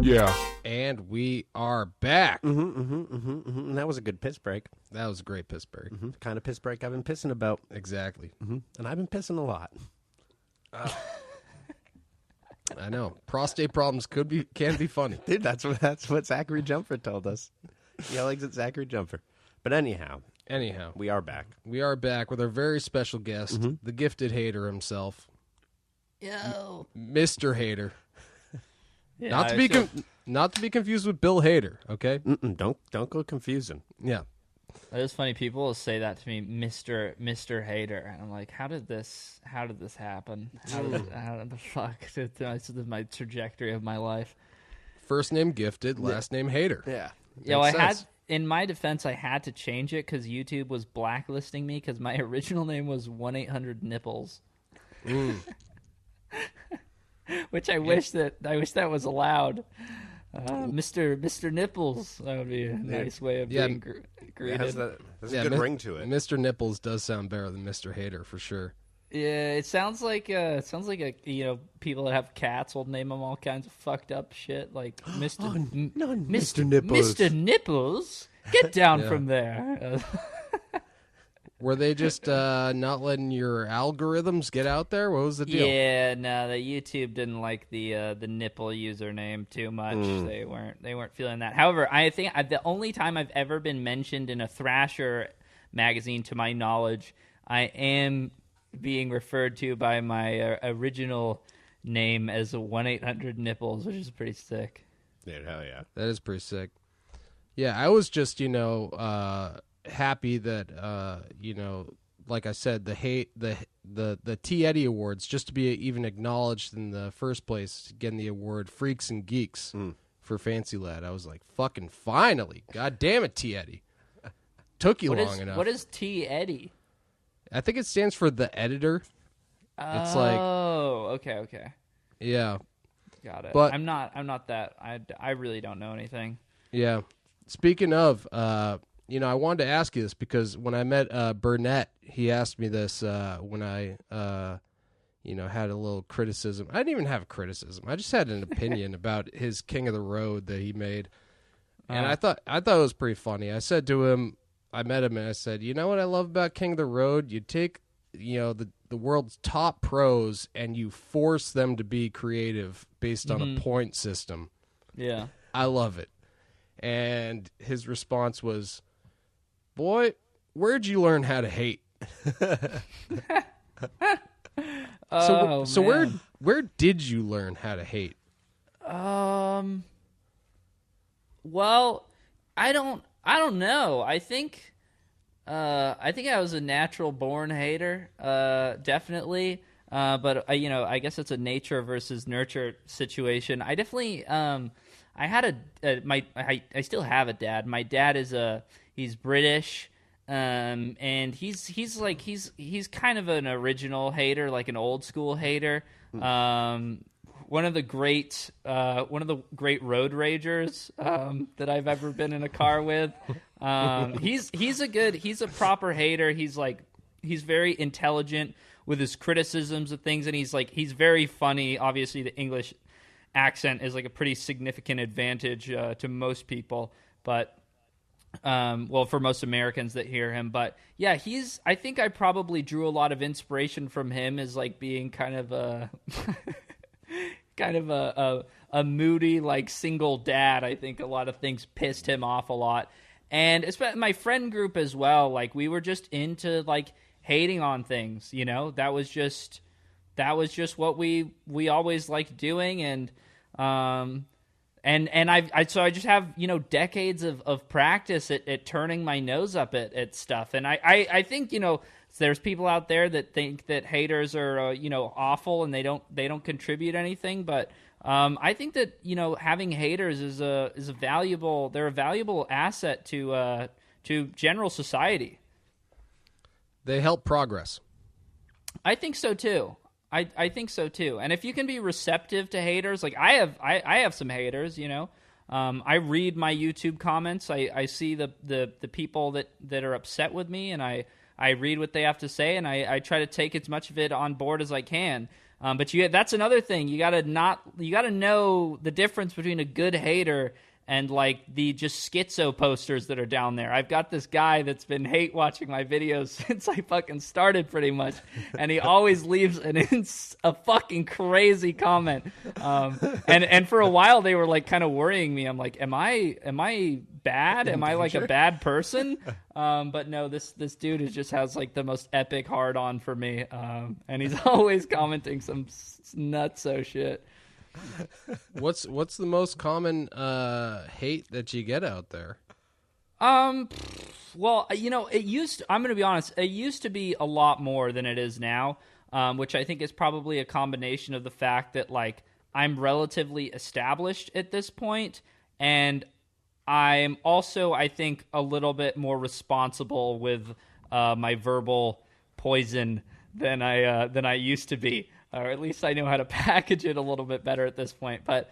Yeah. And we are back. And that was a good piss break. That was a great piss break. The kind of piss break I've been pissing about. Exactly. And I've been pissing a lot. I know. Prostate problems can be funny. Dude, that's what Zachary Jumper told us. Yellings at Zachary Jumper. But anyhow, we are back. We are back with our very special guest, the gifted hater himself, Yo. Mr. Hater. Yeah, Not to be confused with Bill Hader, okay? Don't go confusing. Yeah. It's funny. People will say that to me, Mr. Hater, and I'm like, how did this happen? How the fuck? This is my trajectory of my life. First name Gifted, last name Hater. Yeah. Yo, Makes sense. in my defense, I had to change it because YouTube was blacklisting me because my original name was 1-800-Nipples. Which I wish that was allowed. Mr. Nipples. That would be a nice way of being greeted. There's a good ring to it. Mr. Nipples does sound better than Mr. Hater for sure. Yeah, it sounds like a you know, people that have cats will name them all kinds of fucked up shit like Mr. Mr. Nipples. Mr. Nipples, get down from there. Were they just not letting your algorithms get out there? What was the deal? Yeah, no, the YouTube didn't like the nipple username too much. They weren't feeling that. However, I think the only time I've ever been mentioned in a Thrasher magazine, to my knowledge, I am being referred to by my original name as 1-800-Nipples, which is pretty sick. Dude, hell yeah. That is pretty sick. Yeah, I was just, happy that like I said, the T. Eddie Awards, just to be even acknowledged in the first place, getting the award Freaks and Geeks for Fancy Lad. I was like, fucking finally. God damn it, T. Eddie. Took you long enough. What is T. Eddie? I think it stands for the editor. It's like, oh, okay. Yeah. Got it. But I'm not that. I really don't know anything. Yeah. Speaking of, I wanted to ask you this because when I met Burnett, he asked me this when I, had a little criticism. I didn't even have a criticism. I just had an opinion about his King of the Road that he made, and I thought it was pretty funny. I said to him, I met him, and I said, you know what I love about King of the Road? You take, the world's top pros and you force them to be creative based on a point system. Yeah, I love it. And his response was, boy, where'd you learn how to hate? So where did you learn how to hate? Well, I don't know. I think I was a natural born hater, definitely. But I guess it's a nature versus nurture situation. I definitely I had I still have a dad. My dad he's British, and he's kind of an original hater, like an old school hater. One of the great road ragers that I've ever been in a car with. He's a proper hater. He's very intelligent with his criticisms of things, and he's very funny. Obviously, the English accent is like a pretty significant advantage to most people, but for most Americans that hear him. But yeah, I think I probably drew a lot of inspiration from him as like being kind of a a moody, like, single dad. I think a lot of things pissed him off a lot, and especially my friend group as well. Like, we were just into like hating on things, that was just what we always liked doing. And I just have, decades of practice at turning my nose up at stuff. And I think, there's people out there that think that haters are, awful and they don't contribute anything. But I think that, having haters is a valuable asset to general society. They help progress. I think so too. I think so too. And if you can be receptive to haters, like I have some haters, I read my YouTube comments. I see the people that are upset with me, and I read what they have to say, and I try to take as much of it on board as I can. But that's another thing. You gotta know the difference between a good hater and like the just schizo posters that are down there. I've got this guy that's been hate watching my videos since I fucking started pretty much, and he always leaves a fucking crazy comment. And for a while they were like kind of worrying me. I'm like, am I bad? Am I like a bad person? But no, this dude just has like the most epic hard on for me. And he's always commenting some nutso shit. What's the most common hate that you get out there? Well, I'm going to be honest, it used to be a lot more than it is now, which I think is probably a combination of the fact that like I'm relatively established at this point, and I'm also, I think, a little bit more responsible with my verbal poison than I used to be. Or at least I know how to package it a little bit better at this point. But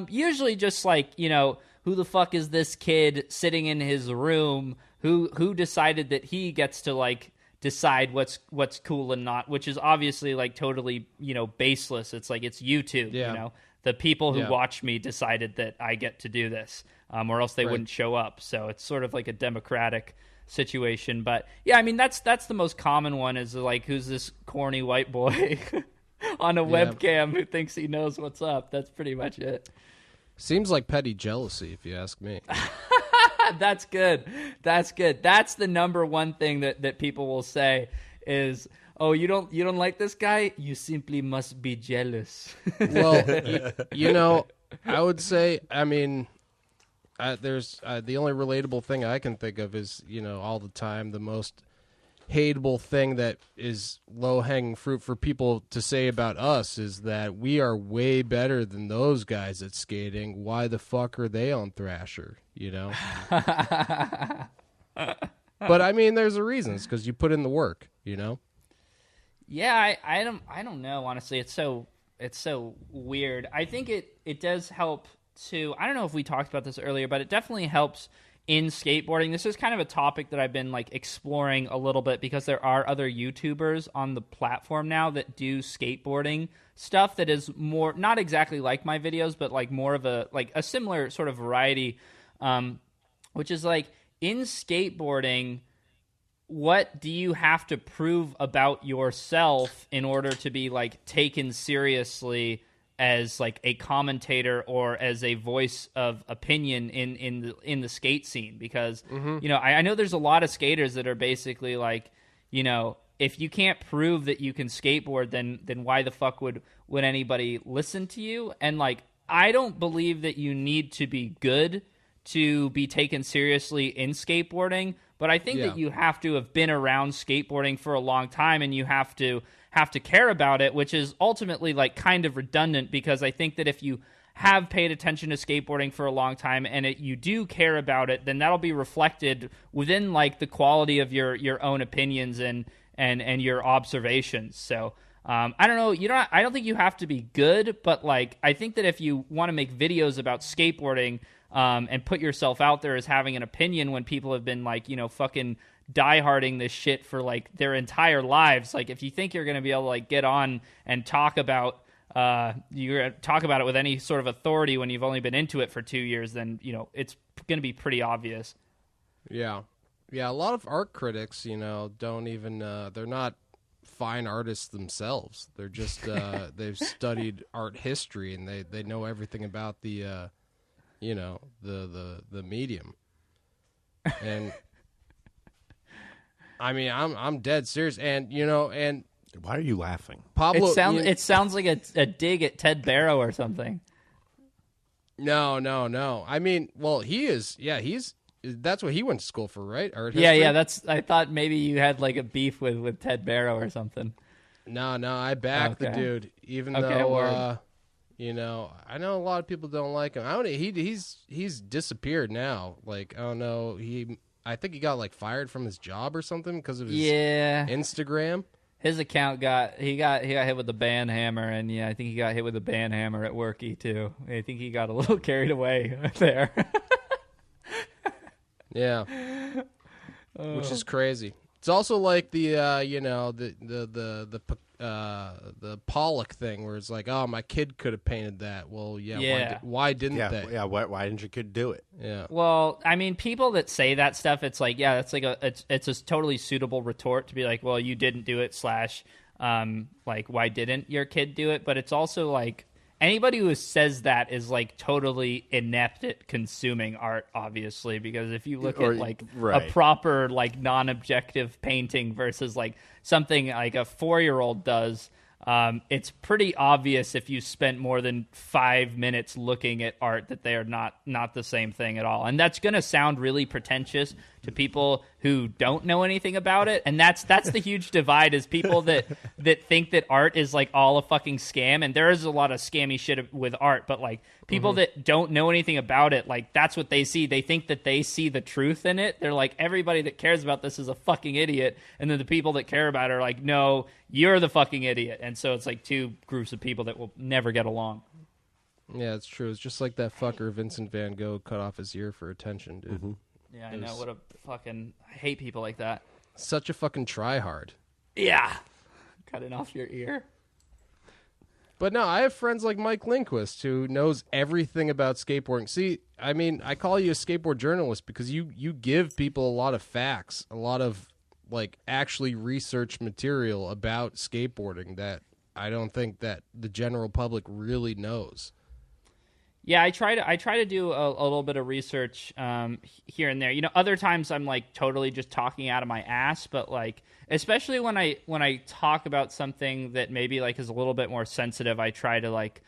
usually just like, who the fuck is this kid sitting in his room who decided that he gets to like decide what's cool and not, which is obviously like totally, baseless. It's like it's YouTube, The people who watch me decided that I get to do this, or else they wouldn't show up. So it's sort of like a democratic situation. But yeah, I mean, that's the most common one is like, who's this corny white boy on a webcam who thinks he knows what's up. That's pretty much it. Seems like petty jealousy, if you ask me. That's good. That's the number one thing that people will say is, oh, you don't like this guy? You simply must be jealous. Well, I would say, I mean, there's the only relatable thing I can think of is, all the time, the most hateable thing that is low-hanging fruit for people to say about us is that we are way better than those guys at skating. Why the fuck are they on Thrasher, But I mean, there's a reason. It's because you put in the work, Yeah, I don't know, honestly. It's so weird. I think it does help to, I don't know if we talked about this earlier, but it definitely helps in skateboarding. This is kind of a topic that I've been like exploring a little bit because there are other YouTubers on the platform now that do skateboarding stuff that is more, not exactly like my videos, but like more of a similar sort of variety, which is like in skateboarding, what do you have to prove about yourself in order to be like taken seriously as like a commentator or as a voice of opinion in the skate scene? Because I know there's a lot of skaters that are basically like, if you can't prove that you can skateboard, then why the fuck would anybody listen to you? And like, I don't believe that you need to be good to be taken seriously in skateboarding, but I think that you have to have been around skateboarding for a long time, and you have to care about it, which is ultimately like kind of redundant, because I think that if you have paid attention to skateboarding for a long time and you do care about it, then that'll be reflected within like the quality of your own opinions and your observations. So I don't know, I don't think you have to be good, but like I think that if you want to make videos about skateboarding and put yourself out there as having an opinion when people have been like, fucking dieharding this shit for like their entire lives, like if you think you're going to be able to like get on and talk about it with any sort of authority when you've only been into it for 2 years, then it's going to be pretty obvious. Yeah, a lot of art critics, don't even they're not fine artists themselves. They're just they've studied art history, and they know everything about the the medium. And I mean, I'm dead serious, and and why are you laughing? Pablo, it sounds like a dig at Ted Barrow or something. No. I mean, well, he is. Yeah, that's what he went to school for, right? Art Yeah, history? I thought maybe you had like a beef with Ted Barrow or something. No, I back the dude, even though I know a lot of people don't like him. I don't. He's disappeared now. Like, I don't know. I think he got like fired from his job or something because of his Instagram. His account got hit with the ban hammer, and I think he got hit with the ban hammer at worky too. I think he got a little carried away there. Yeah, which is crazy. It's also like the Pollock thing where it's like, oh, my kid could have painted that. Well, why didn't they? Yeah, why didn't your kid do it? Yeah. Well, I mean, people that say that stuff, it's like, that's like it's a totally suitable retort to be like, well, you didn't do it / like, why didn't your kid do it? But it's also like, anybody who says that is like totally inept at consuming art, obviously, because if you look at like a proper like non-objective painting versus like something like a 4-year-old does, it's pretty obvious if you spent more than 5 minutes looking at art that they are not the same thing at all. And that's going to sound really pretentious to people who don't know anything about it. And that's the huge divide, is people that think that art is like all a fucking scam. And there is a lot of scammy shit with art, but like people that don't know anything about it, like that's what they see. They think that they see the truth in it. They're like, everybody that cares about this is a fucking idiot. And then the people that care about it are like, no, you're the fucking idiot. And so it's like two groups of people that will never get along. Yeah, it's true. It's just like that fucker Vincent Van Gogh cut off his ear for attention, dude. Yeah, I know. What a fucking... I hate people like that. Such a fucking tryhard. Yeah. Cutting off your ear. But no, I have friends like Mike Lindquist who knows everything about skateboarding. See, I mean, I call you a skateboard journalist because you give people a lot of facts, a lot of like actually researched material about skateboarding that I don't think that the general public really knows. Yeah, I try to do a little bit of research here and there. Other times I'm like totally just talking out of my ass, but like especially when I talk about something that maybe like is a little bit more sensitive, I try to like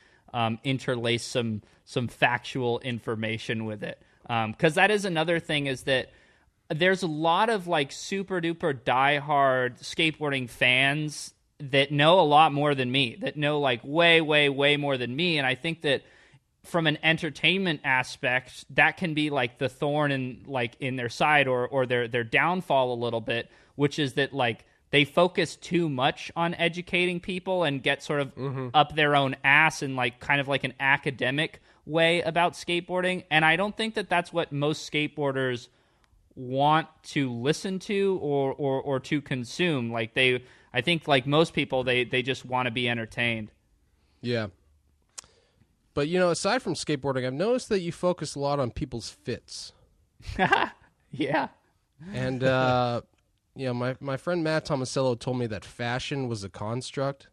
interlace some factual information with it. Because that is another thing, is that there's a lot of like super duper diehard skateboarding fans that know a lot more than me, that know like way, way, way more than me, and I think that from an entertainment aspect, that can be like the thorn in their side or their downfall a little bit, which is that like they focus too much on educating people and get sort of up their own ass in like kind of like an academic way about skateboarding. And I don't think that that's what most skateboarders want to listen to or to consume. Like I think like most people, they just want to be entertained. Yeah. But, aside from skateboarding, I've noticed that you focus a lot on people's fits. Yeah. And, my friend Matt Tomasello told me that fashion was a construct.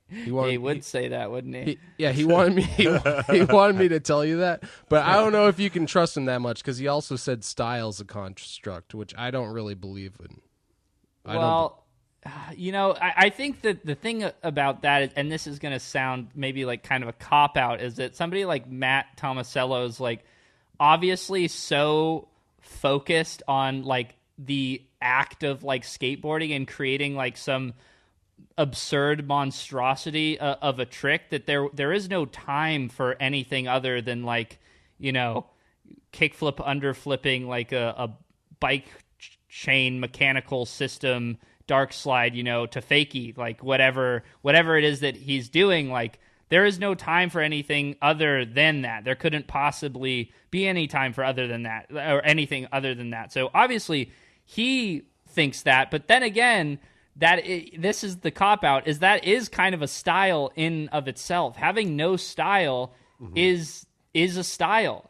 He would say that, wouldn't he? He wanted me he wanted me to tell you that. But I don't know if you can trust him that much, because he also said style's a construct, which I don't really believe in. I think that the thing about that is, and this is going to sound maybe like kind of a cop-out, is that somebody like Matt Tomasello is like obviously so focused on like the act of like skateboarding and creating like some absurd monstrosity of a trick that there is no time for anything other than like, kickflip underflipping like a bike chain mechanical system dark slide, to fakie, like whatever it is that he's doing. Like there is no time for anything other than that. There couldn't possibly be any time for other than that, or anything other than that. So obviously he thinks that, but then again, this is the cop-out, is that is kind of a style in of itself. Having no style is a style.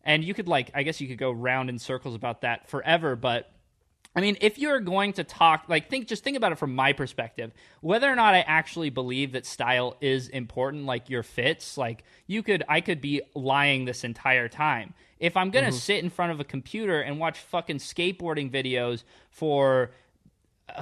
And you could I guess you could go round in circles about that forever, but I mean, if you're going to talk, just think about it from my perspective. Whether or not I actually believe that style is important, like your fits, I could be lying this entire time. If I'm going to sit in front of a computer and watch fucking skateboarding videos for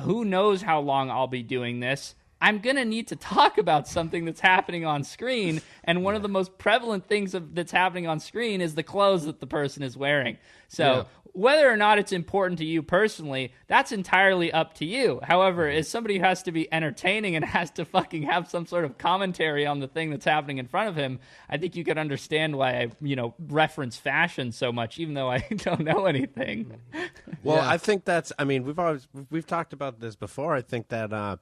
who knows how long I'll be doing this, I'm going to need to talk about something that's happening on screen. And one of the most prevalent things that's happening on screen is the clothes that the person is wearing. So whether or not it's important to you personally, that's entirely up to you. However, as somebody who has to be entertaining and has to fucking have some sort of commentary on the thing that's happening in front of him, I think you can understand why I, reference fashion so much, even though I don't know anything. Well, I think that's, I mean, we've talked about this before. I think that,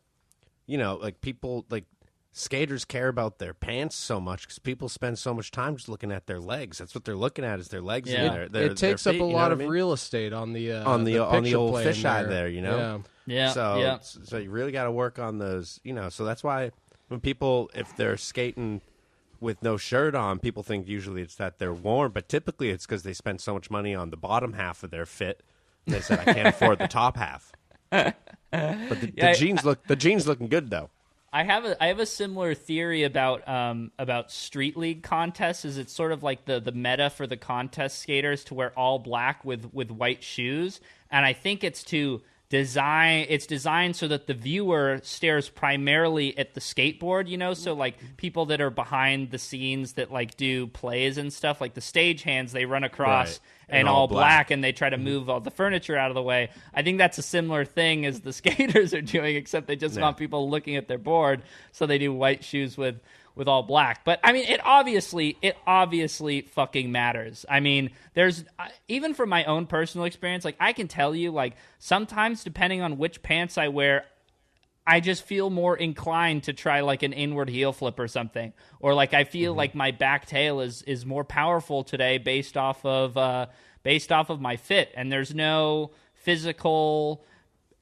like people, like skaters care about their pants so much because people spend so much time just looking at their legs. That's what they're looking at, is their legs. Yeah. And their it takes feet, up a lot of real estate on the on the old fisheye there, Yeah. So you really got to work on those, So that's why when people, if they're skating with no shirt on, people think usually it's that they're warm, but typically it's because they spend so much money on the bottom half of their fit. And they said, I can't afford the top half. But the jeans looking good though. I have a similar theory about street league contests. Is it's sort of like the meta for the contest skaters to wear all black with white shoes, and I think it's designed so that the viewer stares primarily at the skateboard, so like people that are behind the scenes that like do plays and stuff, like the stagehands, they run across and all black and they try to move all the furniture out of the way. I think that's a similar thing as the skaters are doing, except they just want people looking at their board, so they do white shoes with all black. But I mean, it obviously fucking matters. I mean, there's even from my own personal experience, like I can tell you, like sometimes depending on which pants I wear, I just feel more inclined to try like an inward heel flip or something, or like I feel like my back tail is more powerful today based off of my fit, and there's no physical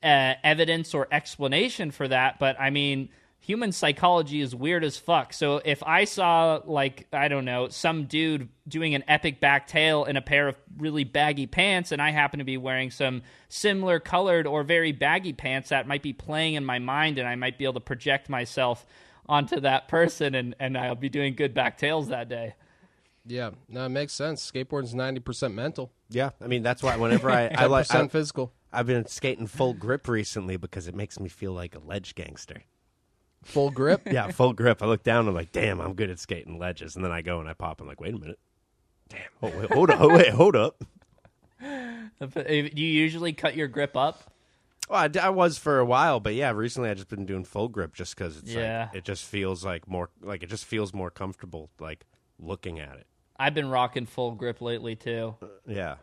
evidence or explanation for that. But I mean, human psychology is weird as fuck. So if I saw, like, I don't know, some dude doing an epic back tail in a pair of really baggy pants, and I happen to be wearing some similar colored or very baggy pants, that might be playing in my mind, and I might be able to project myself onto that person, and I'll be doing good back tails that day. Yeah, no, it makes sense. Skateboarding's 90% mental. Yeah, I mean, that's why whenever I 10% physical. I've been skating full grip recently because it makes me feel like a ledge gangster. Full grip? Yeah, full grip. I look down and I'm like, damn, I'm good at skating ledges. And then I go and I pop. I'm like, wait a minute. Damn. Oh, wait, hold up. Do you usually cut your grip up? Well, I was for a while, but yeah, recently I've just been doing full grip just because it's like, it just feels more comfortable, like looking at it. I've been rocking full grip lately too. Yeah.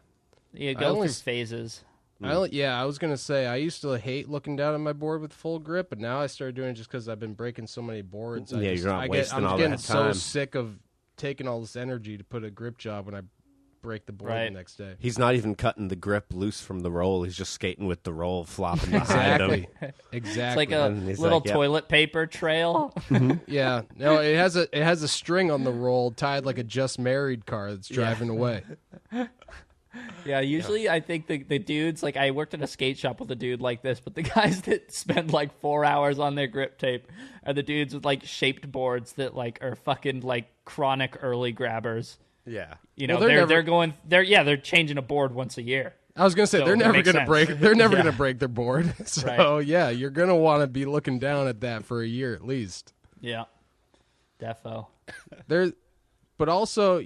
You go through phases. I was going to say, I used to hate looking down at my board with full grip, but now I started doing it just because I've been breaking so many boards. You're not wasting all that time. I'm getting so sick of taking all this energy to put a grip job when I break the board the next day. He's not even cutting the grip loose from the roll. He's just skating with the roll flopping behind him. Exactly. It's like a little toilet paper trail. Yeah. No, it has a string on the roll tied like a just married car that's driving away. Yeah, usually I think the dudes, like I worked at a skate shop with a dude like this, but the guys that spend like 4 hours on their grip tape are the dudes with like shaped boards that like are fucking like chronic early grabbers. Yeah. They're changing a board once a year. I was going to say, they're never going to break their board. So yeah, you're going to want to be looking down at that for a year at least. Yeah. Defo. But also,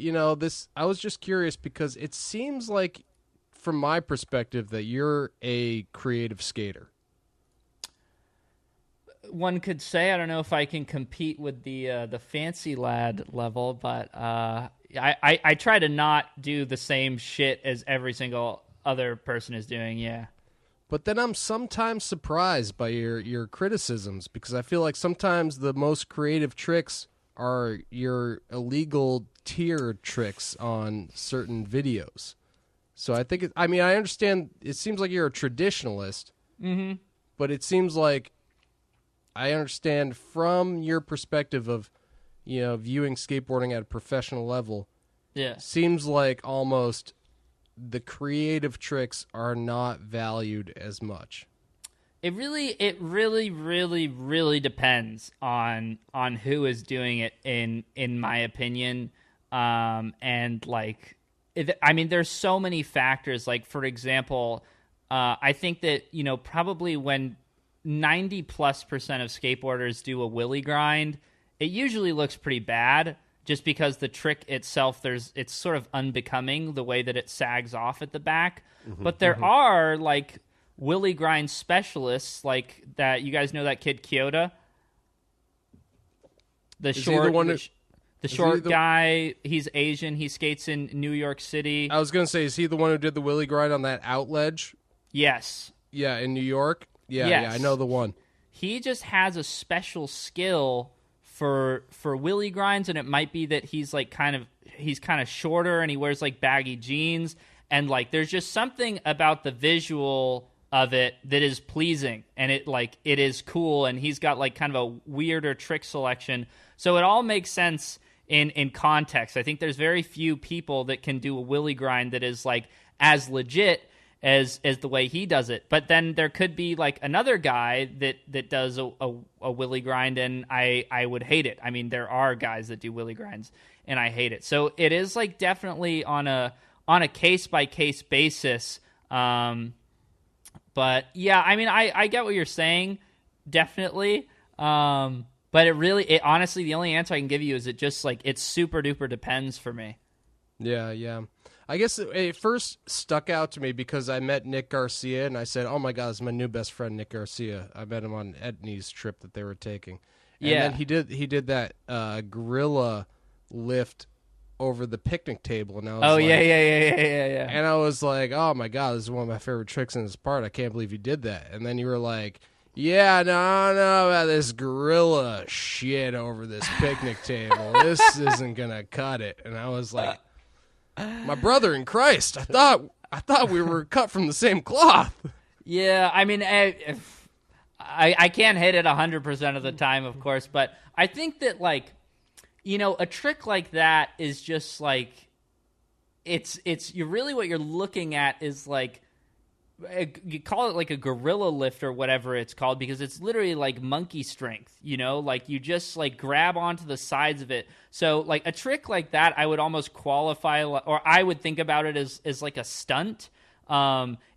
I was just curious because it seems like, from my perspective, that you're a creative skater. One could say, I don't know if I can compete with the fancy lad level, but I try to not do the same shit as every single other person is doing, yeah. But then I'm sometimes surprised by your criticisms, because I feel like sometimes the most creative tricks are your illegal tier tricks on certain videos. So I think, I understand, it seems like you're a traditionalist, but it seems like I understand from your perspective of, viewing skateboarding at a professional level. Yeah. Seems like almost the creative tricks are not valued as much. It really, really depends on who is doing it. In my opinion, and like, there's so many factors. Like, for example, I think that probably when 90+% of skateboarders do a willy grind, it usually looks pretty bad just because the trick itself, it's sort of unbecoming the way that it sags off at the back. But there are like willy grind specialists like that. You guys know that kid Kyoto? The short guy, he's Asian. He skates in New York City. I was going to say, is he the one who did the willy grind on that out ledge? Yes. Yeah, in New York? Yeah, Yes. yeah, I know the one. He just has a special skill for willy grinds, and it might be that he's kind of shorter and he wears like baggy jeans, and like there's just something about the visual of it that is pleasing, and it is cool, and he's got like kind of a weirder trick selection. So it all makes sense in context. I think there's very few people that can do a willy grind that is like as legit as the way he does it. But then there could be like another guy that does a willy grind, and I would hate it. I mean, there are guys that do willy grinds, and I hate it. So it is like definitely on a case by case basis. But yeah, I mean, I get what you're saying, definitely. But it honestly, the only answer I can give you is it just like it super duper depends for me. Yeah, yeah. I guess it first stuck out to me because I met Nick Garcia, and I said, "Oh my God, it's my new best friend, Nick Garcia." I met him on Etney's trip that they were taking. And then he did that gorilla lift over the picnic table, and I was yeah. And I was like, "Oh my God, this is one of my favorite tricks in this part. I can't believe you did that." And then you were like, "Yeah, no, I don't know about this gorilla shit over this picnic table. This isn't gonna cut it." And I was like, "My brother in Christ, I thought we were cut from the same cloth." Yeah, I mean, I can't hit it 100% of the time, of course, but I think that like, you know, a trick like that is just like, it's you really what you're looking at is like, you call it like a gorilla lift or whatever it's called, because it's literally like monkey strength, you know, like you just like grab onto the sides of it. So like a trick like that, I would almost qualify, or I would think about it as like a stunt.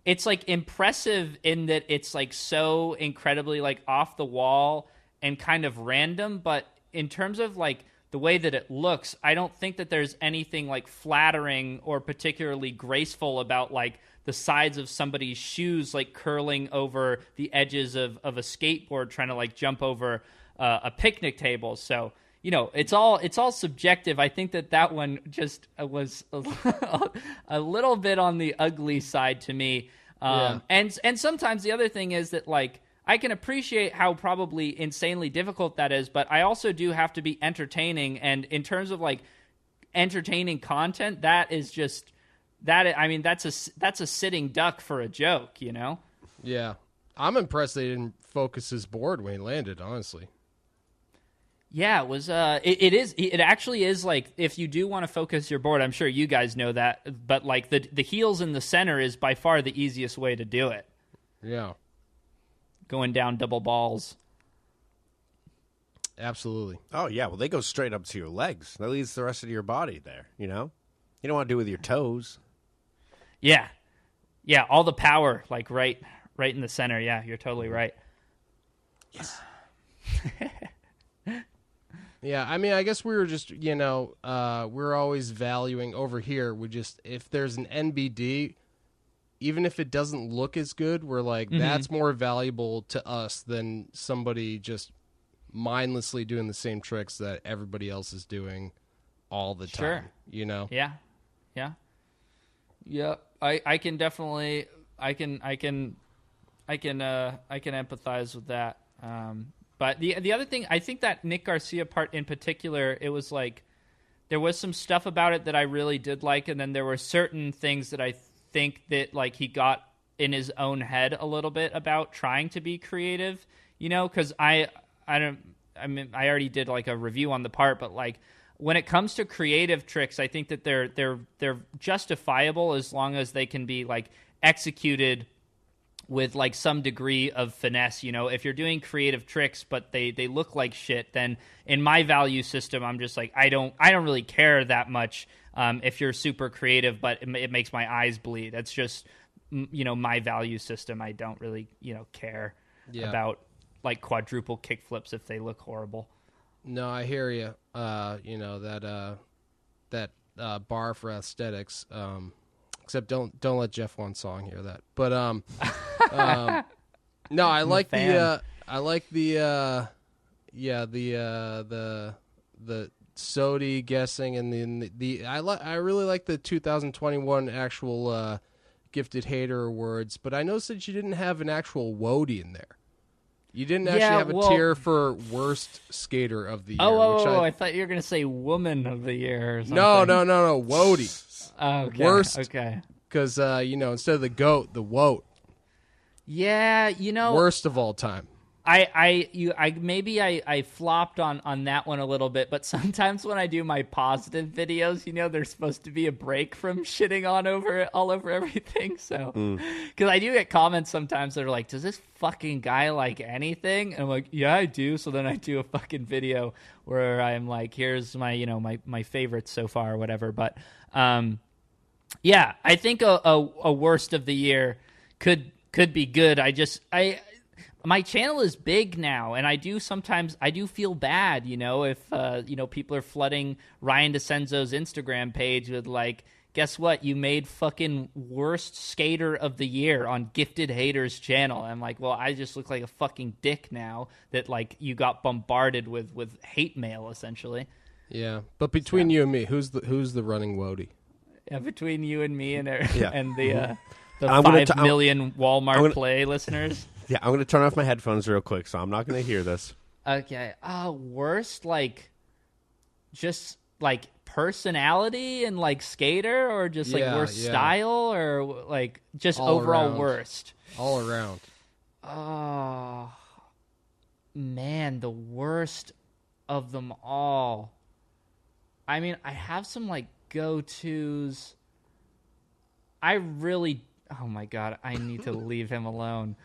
It's like impressive in that it's like so incredibly like off the wall and kind of random, but in terms of like the way that it looks, I don't think that there's anything like flattering or particularly graceful about like the sides of somebody's shoes like curling over the edges of a skateboard trying to like jump over a picnic table. So, you know, it's all subjective. I think that one just was a little bit on the ugly side to me. And sometimes the other thing is that like I can appreciate how probably insanely difficult that is, but I also do have to be entertaining. And in terms of like entertaining content, that is just I mean, that's a sitting duck for a joke, you know? Yeah. I'm impressed they didn't focus his board when he landed, honestly. Yeah, it was it actually is like, if you do want to focus your board, I'm sure you guys know that, but like the heels in the center is by far the easiest way to do it. Yeah. Going down double balls. Absolutely. Oh, yeah. Well, they go straight up to your legs. That leaves the rest of your body there, you know? You don't want to do it with your toes. Yeah. Yeah, all the power, like right in the center. Yeah, you're totally right. Yes. Yeah, I mean, I guess we were just, you know, we're always valuing over here. If there's an NBD, even if it doesn't look as good, we're like, that's more valuable to us than somebody just mindlessly doing the same tricks that everybody else is doing all the time. You know? Yeah. I can definitely I can empathize with that. But the other thing, I think that Nick Garcia part in particular, it was like there was some stuff about it that I really did like, and then there were certain things that I think that like he got in his own head a little bit about trying to be creative, you know, because I already did like a review on the part, but like when it comes to creative tricks, I think that they're justifiable as long as they can be like executed with like some degree of finesse. You know, if you're doing creative tricks but they look like shit, then in my value system I'm just like I don't really care that much if you're super creative but it makes my eyes bleed. That's just, you know, my value system. I don't really, you know, care. about like quadruple kickflips if they look horrible. No, I hear you. You know that bar for aesthetics. Except don't let Jeff One Song hear that. But no, I like the Sodi guessing, and I really like the 2021 actual Gifted Hater awards. But I noticed that you didn't have an actual Wody in there. You didn't actually have a tier for worst skater of the year. I thought you were gonna say woman of the year or something. No, Wody. Okay. Worst. Okay. Because instead of the GOAT, the WOT. Yeah, worst of all time. I flopped on that one a little bit, but sometimes when I do my positive videos, there's supposed to be a break from shitting all over everything. So, because I do get comments sometimes that are like, "Does this fucking guy like anything?" And I'm like, "Yeah, I do." So then I do a fucking video where I'm like, "Here's my my favorites so far," or whatever. But yeah, I think a worst of the year could be good. My channel is big now, and I do feel bad, if people are flooding Ryan DeCenzo's Instagram page with like, guess what? You made fucking worst skater of the year on Gifted Haters channel. I'm like, well, I just look like a fucking dick now that like you got bombarded with hate mail essentially. Yeah, but between you and me, who's the running Wody? Yeah, between you and me and and the I'm 5 million Walmart Play listeners. Yeah, I'm going to turn off my headphones real quick, so I'm not going to hear this. Okay. Worst, just, personality and, skater, or just, worst style, or, just all overall around. worst? All around. Oh, man, the worst of them all. I mean, I have some, go-tos. I really... Oh, my God, I need to leave him alone.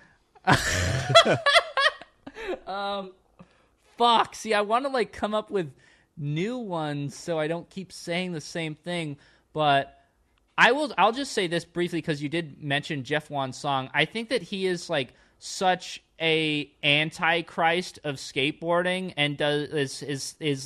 Fuck. See, I want to come up with new ones so I don't keep saying the same thing. But I'll just say this briefly because you did mention Jeff Wan Song. I think that he is such a antichrist of skateboarding and is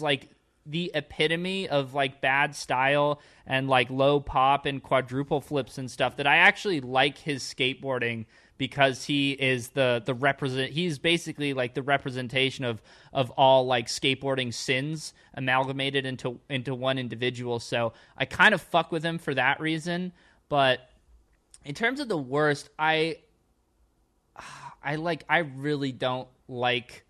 the epitome of bad style and low pop and quadruple flips and stuff that I actually like his skateboarding. Because he is he's basically the representation of all skateboarding sins amalgamated into one individual. So I kind of fuck with him for that reason. But in terms of the worst, I really don't like.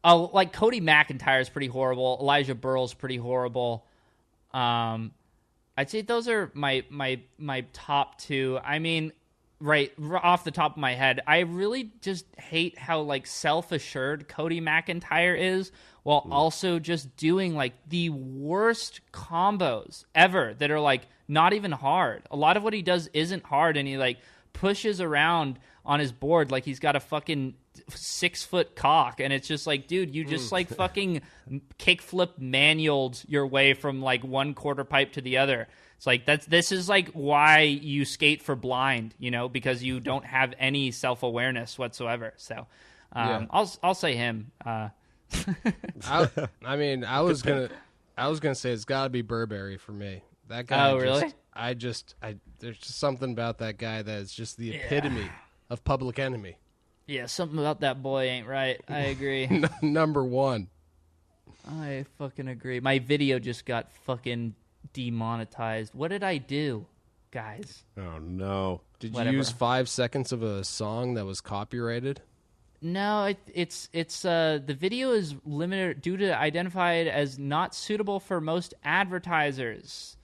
Oh, Cody McIntyre is pretty horrible. Elijah Burrell's pretty horrible. I'd say those are my top two. I mean. Right off the top of my head, I really just hate how self-assured Cody McIntyre is, while also just doing the worst combos ever that are not even hard. A lot of what he does isn't hard, and he pushes around on his board like he's got a fucking 6-foot cock, and it's just dude, you just fucking kickflip manualed your way from one quarter pipe to the other. It's this is why you skate for blind, because you don't have any self-awareness whatsoever. So I'll say him. I was gonna say it's got to be Burberry for me. That guy. Oh, really? There's just something about that guy that is just the epitome of Public Enemy. Yeah, something about that boy ain't right. I agree. Number one. I fucking agree. My video just got fucking demonetized. What did I do, guys? Oh no! Did you use 5 seconds of a song that was copyrighted? No, it's the video is limited due to identified as not suitable for most advertisers.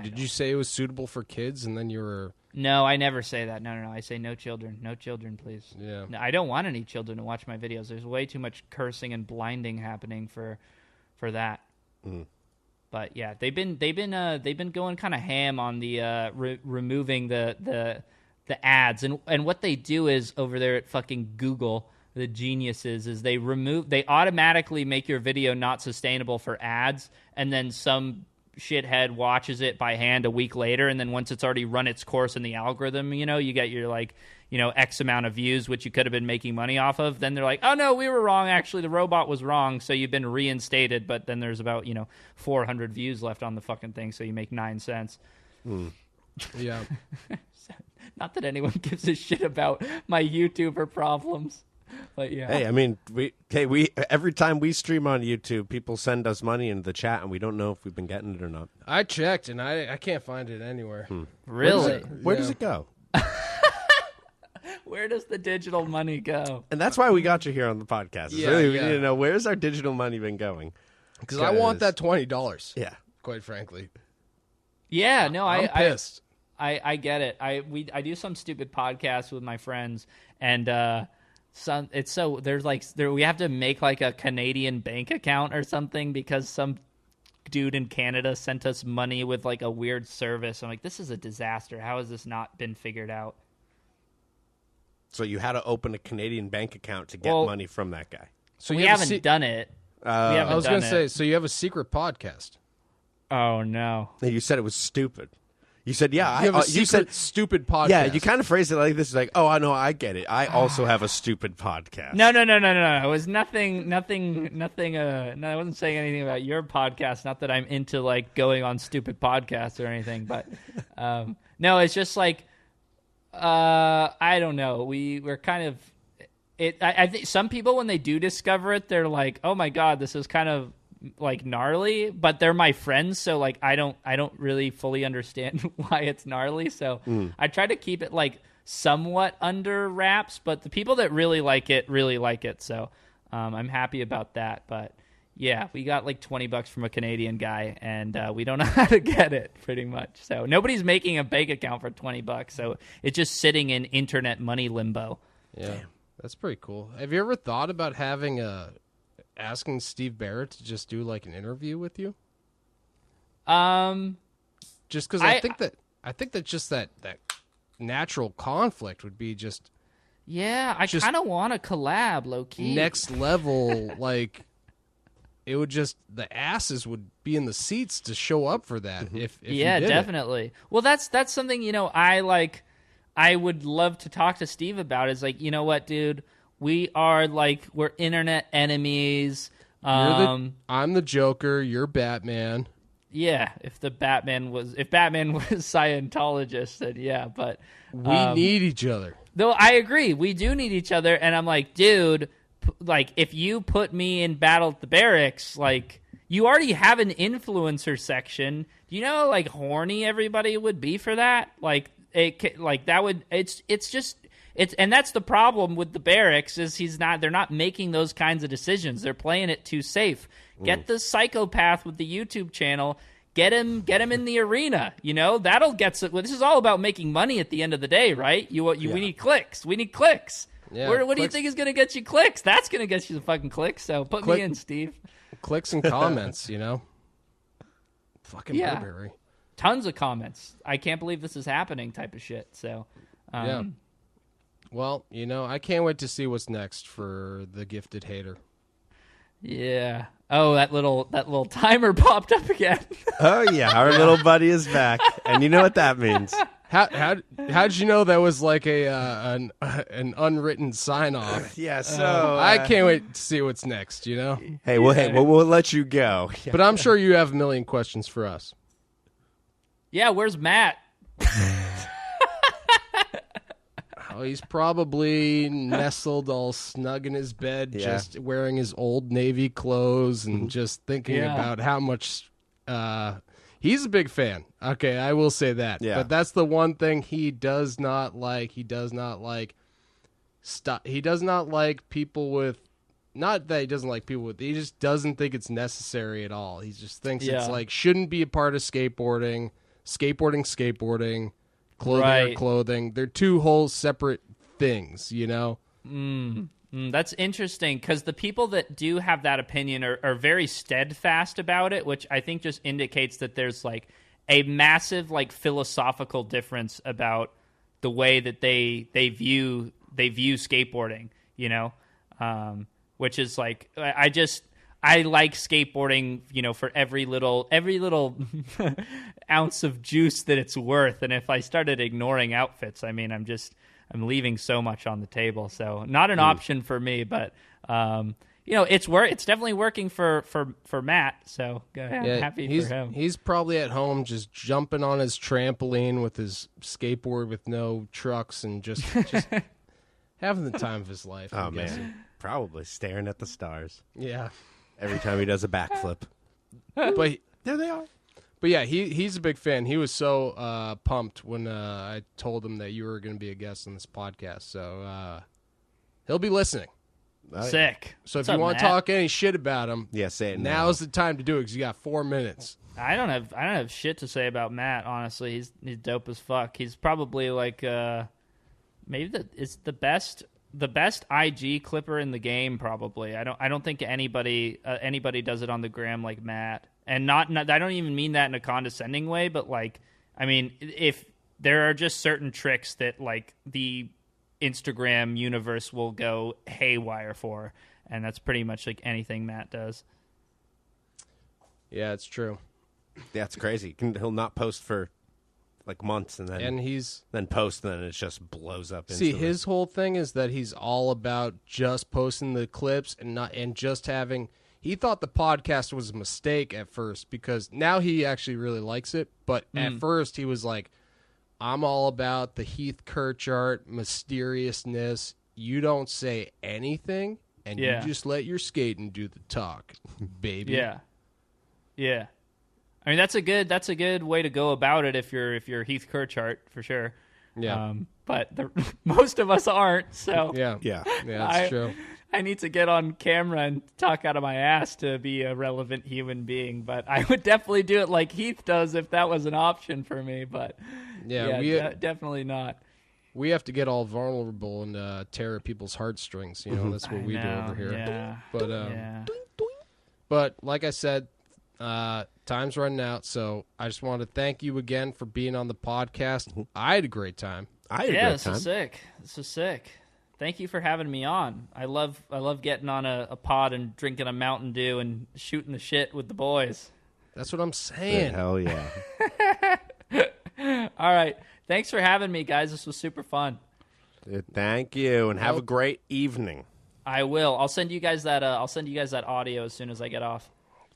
Did you say it was suitable for kids and then you were... No, I never say that. No. I say no children, please. Yeah. No, I don't want any children to watch my videos. There's way too much cursing and blinding happening for that. But yeah, they've been going kind of ham on the removing the ads, and what they do is over there at fucking Google, the geniuses, is they automatically make your video not sustainable for ads, and then some shithead watches it by hand a week later, and then once it's already run its course in the algorithm, you get your X amount of views, which you could have been making money off of, then they're like, oh no, we were wrong. Actually, the robot was wrong. So you've been reinstated, but then there's about, 400 views left on the fucking thing. So you make 9 cents. Yeah. Not that anyone gives a shit about my YouTuber problems, but yeah. Hey, I mean, we every time we stream on YouTube, people send us money into the chat, and we don't know if we've been getting it or not. I checked, and I can't find it anywhere. Really? Where does it go? Where does the digital money go? And that's why we got you here on the podcast. Yeah, We need yeah. to know, where's our digital money been going? Because I want that $20. Yeah. Quite frankly. Yeah, no, I'm pissed. I get it. I do some stupid podcasts with my friends, and we have to make like a Canadian bank account or something because some dude in Canada sent us money with like a weird service. I'm like, this is a disaster. How has this not been figured out? So you had to open a Canadian bank account to get money from that guy. So we you have haven't done it. I was going to say, so you have a secret podcast. Oh no! And you said it was stupid. You said, yeah. You have a you said stupid podcast. Yeah, you kind of phrased it like this. Like, oh, I know, I get it. I also have a stupid podcast. No. It was nothing. No, I wasn't saying anything about your podcast. Not that I'm into like going on stupid podcasts or anything, but no, it's just like I don't know. We're kind of it. I think some people when they do discover it, they're like, oh my god, this is kind of like gnarly, but they're my friends, so like I don't really fully understand why it's gnarly, so I try to keep it like somewhat under wraps, but the people that really like it, so I'm happy about that. But yeah, we got like $20 from a Canadian guy, and we don't know how to get it pretty much, so nobody's making a bank account for $20, so it's just sitting in internet money limbo. Yeah. That's pretty cool. Have you ever thought about asking Steve Barrett to just do like an interview with you? Just because I think that just that natural conflict would be just I kind of want to collab low key next level. Like it would just the asses would be in the seats to show up for that. If you did definitely. It. Well, that's something I would love to talk to Steve about. Is like, you know what, dude. We're internet enemies. I'm the Joker. You're Batman. Yeah, if Batman was Scientologist, then yeah. But we need each other. Though I agree, we do need each other. And I'm like, dude, like if you put me in Battle at the Barracks, like you already have an influencer section. Do you know how like horny everybody would be for that? Like that would. And that's the problem with the Barracks is they're not making those kinds of decisions. They're playing it too safe. Get the psychopath with the YouTube channel, get him in the arena. That'll get this is all about making money at the end of the day, right? We need clicks. We need clicks. Yeah, what do you think is going to get you clicks? That's going to get you the fucking clicks. So put me in, Steve. Clicks and comments, Fucking Burberry. Tons of comments. I can't believe this is happening type of shit. So yeah. Well, I can't wait to see what's next for the gifted hater. Yeah. Oh, that little timer popped up again. Oh yeah, our little buddy is back, and you know what that means. How'd you know that was like an unwritten sign off? Yeah, so I can't wait to see what's next. Hey, we'll let you go. But I'm sure you have a million questions for us. Yeah, where's Matt? Oh, he's probably nestled all snug in his bed, just wearing his old Navy clothes and just thinking about how much he's a big fan. Okay, I will say that. Yeah. But that's the one thing he does not like. He does not like people with not that he doesn't like people with he just doesn't think it's necessary at all. He just thinks it's like shouldn't be a part of skateboarding. Skateboarding. Clothing or clothing. They're two whole separate things, That's interesting because the people that do have that opinion are very steadfast about it, which I think just indicates that there's like a massive like philosophical difference about the way that they view skateboarding, which is like I like skateboarding, for every little ounce of juice that it's worth. And if I started ignoring outfits, I mean, I'm I'm leaving so much on the table. So not an option for me, but it's definitely working for Matt. So I'm happy for him. He's probably at home just jumping on his trampoline with his skateboard with no trucks and just having the time of his life. Oh man, probably staring at the stars. Yeah, every time he does a backflip. But there they are. But yeah, he's a big fan. He was so pumped when I told him that you were going to be a guest on this podcast. So he'll be listening. Sick. So What's if you up, want to Matt? talk any shit about him, say it now's the time to do it because you got 4 minutes. I don't have shit to say about Matt. Honestly, he's dope as fuck. He's probably like maybe it's the best IG clipper in the game. Probably. I don't think anybody does it on the gram like Matt. And not I don't even mean that in a condescending way, but like, I mean, if there are just certain tricks that like the Instagram universe will go haywire for, and that's pretty much like anything Matt does. Yeah, it's true. That's crazy. He'll not post for like months and then post and then it just blows up instantly. See, his whole thing is that he's all about just posting the clips and just having. He thought the podcast was a mistake at first because now he actually really likes it. But at first he was like, I'm all about the Heath Kirchart mysteriousness. You don't say anything, and you just let your skating do the talk, baby. Yeah. Yeah. I mean, that's a good way to go about it if you're Heath Kirchart, for sure. Yeah. But most of us aren't, so. Yeah, that's true. I need to get on camera and talk out of my ass to be a relevant human being, but I would definitely do it like Heath does if that was an option for me, but definitely not. We have to get all vulnerable and tear at people's heartstrings, that's what we do over here. Yeah. But like I said, time's running out, so I just want to thank you again for being on the podcast. I had a great time. This is sick. This is sick. Thank you for having me on. I love getting on a pod and drinking a Mountain Dew and shooting the shit with the boys. That's what I'm saying. Hell yeah. All right. Thanks for having me, guys. This was super fun. Thank you, and have a great evening. I will. I'll send you guys that audio as soon as I get off.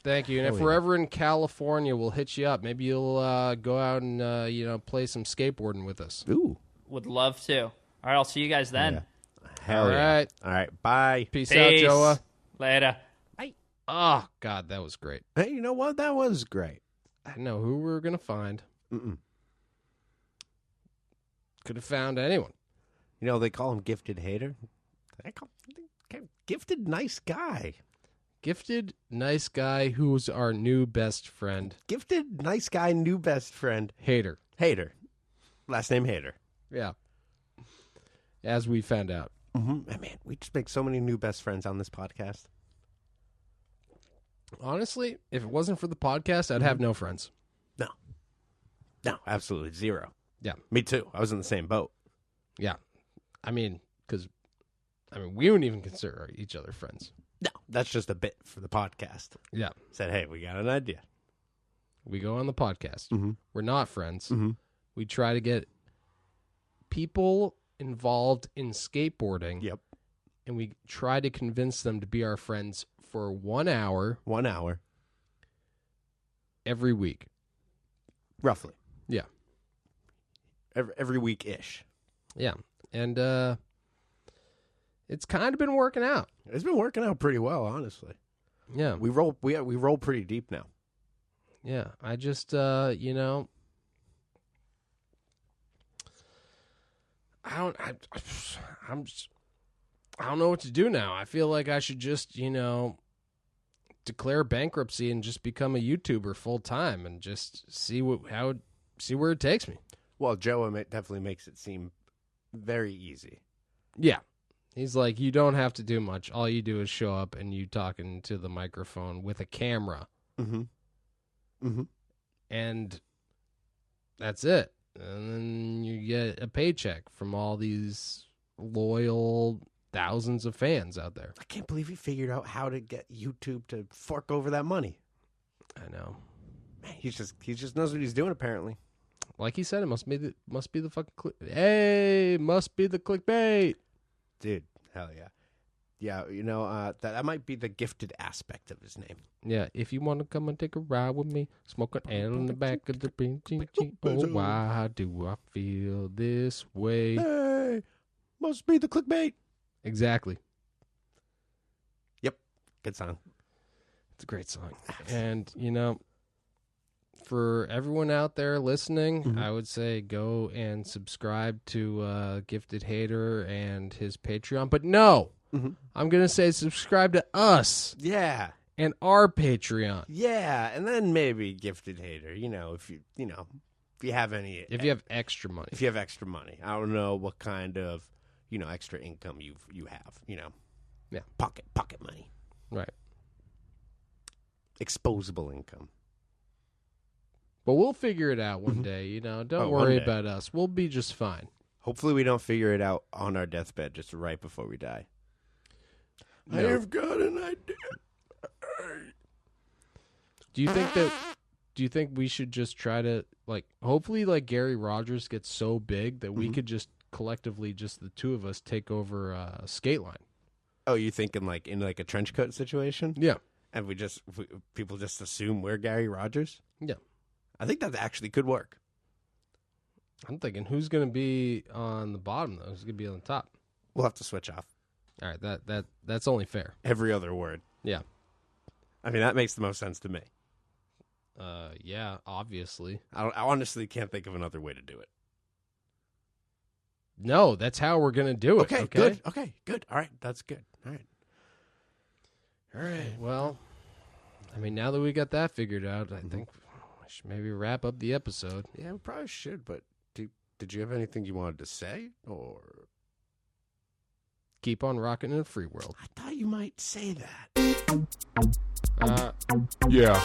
Thank you. And if we're ever in California, we'll hit you up. Maybe you'll go out and play some skateboarding with us. Ooh. Would love to. All right, I'll see you guys then. Yeah. Hell yeah. All right. Bye. Peace out, Joa. Later. Bye. Oh, God, that was great. Hey, you know what? That was great. I know who we were going to find. Could have found anyone. They call him Gifted Hater. They call him Gifted Nice Guy. Gifted Nice Guy who's our new best friend. Gifted Nice Guy, new best friend. Hater. Last name Hater. Yeah. As we found out. Man, we just make so many new best friends on this podcast. Honestly, if it wasn't for the podcast, I'd have no friends. No, absolutely zero. Yeah. Me too. I was in the same boat. Yeah. Because we wouldn't even consider each other friends. No, that's just a bit for the podcast. Yeah. Said, hey, we got an idea. We go on the podcast. We're not friends. We try to get people involved in skateboarding. Yep. And we try to convince them to be our friends for 1 hour. 1 hour. Every week. Roughly. Yeah. Every week-ish. Yeah. And it's kind of been working out. It's been working out pretty well, honestly. Yeah. We roll pretty deep now. Yeah. I just I don't know what to do now. I feel like I should just, declare bankruptcy and just become a YouTuber full time and just see where it takes me. Well, Joe definitely makes it seem very easy. Yeah. He's like, you don't have to do much. All you do is show up and you talking to the microphone with a camera. And that's it. And then you get a paycheck from all these loyal thousands of fans out there. I can't believe he figured out how to get YouTube to fork over that money. I know. Man, he just knows what he's doing, apparently. Like he said, it must be the fucking must be the clickbait. Dude, hell yeah. Yeah, that might be the gifted aspect of his name. Yeah, if you want to come and take a ride with me, smoke an L in the back of the green. Oh, why do I feel this way? Hey, must be the clickbait. Exactly. Yep, good song. It's a great song. And, for everyone out there listening, I would say go and subscribe to Gifted Hater and his Patreon. But no, I'm going to say subscribe to us. Yeah. And our Patreon. Yeah, and then maybe Gifted Hater, if you have any... If you have extra money. If you have extra money. I don't know what kind of, extra income you have, Yeah. Pocket money. Right. Exposable income. But we'll figure it out one day, Don't worry about us. We'll be just fine. Hopefully we don't figure it out on our deathbed just right before we die. No. I have got an idea. Do you think we should just try to hopefully Gary Rogers gets so big that we could just collectively, just the two of us, take over Skate Line? Oh, you thinking in a trench coat situation? Yeah. And people just assume we're Gary Rogers? Yeah. I think that actually could work. I'm thinking who's going to be on the bottom though? Who's going to be on the top? We'll have to switch off. All right, that's only fair. Every other word. Yeah. I mean, that makes the most sense to me. Yeah, obviously. I honestly can't think of another way to do it. No, that's how we're going to do it. Okay, good. Okay, good. All right, that's good. All right. Well, I mean, now that we got that figured out, I think we should maybe wrap up the episode. Yeah, we probably should, but did you have anything you wanted to say, or... Keep on rocking in a free world. I thought you might say that. Yeah.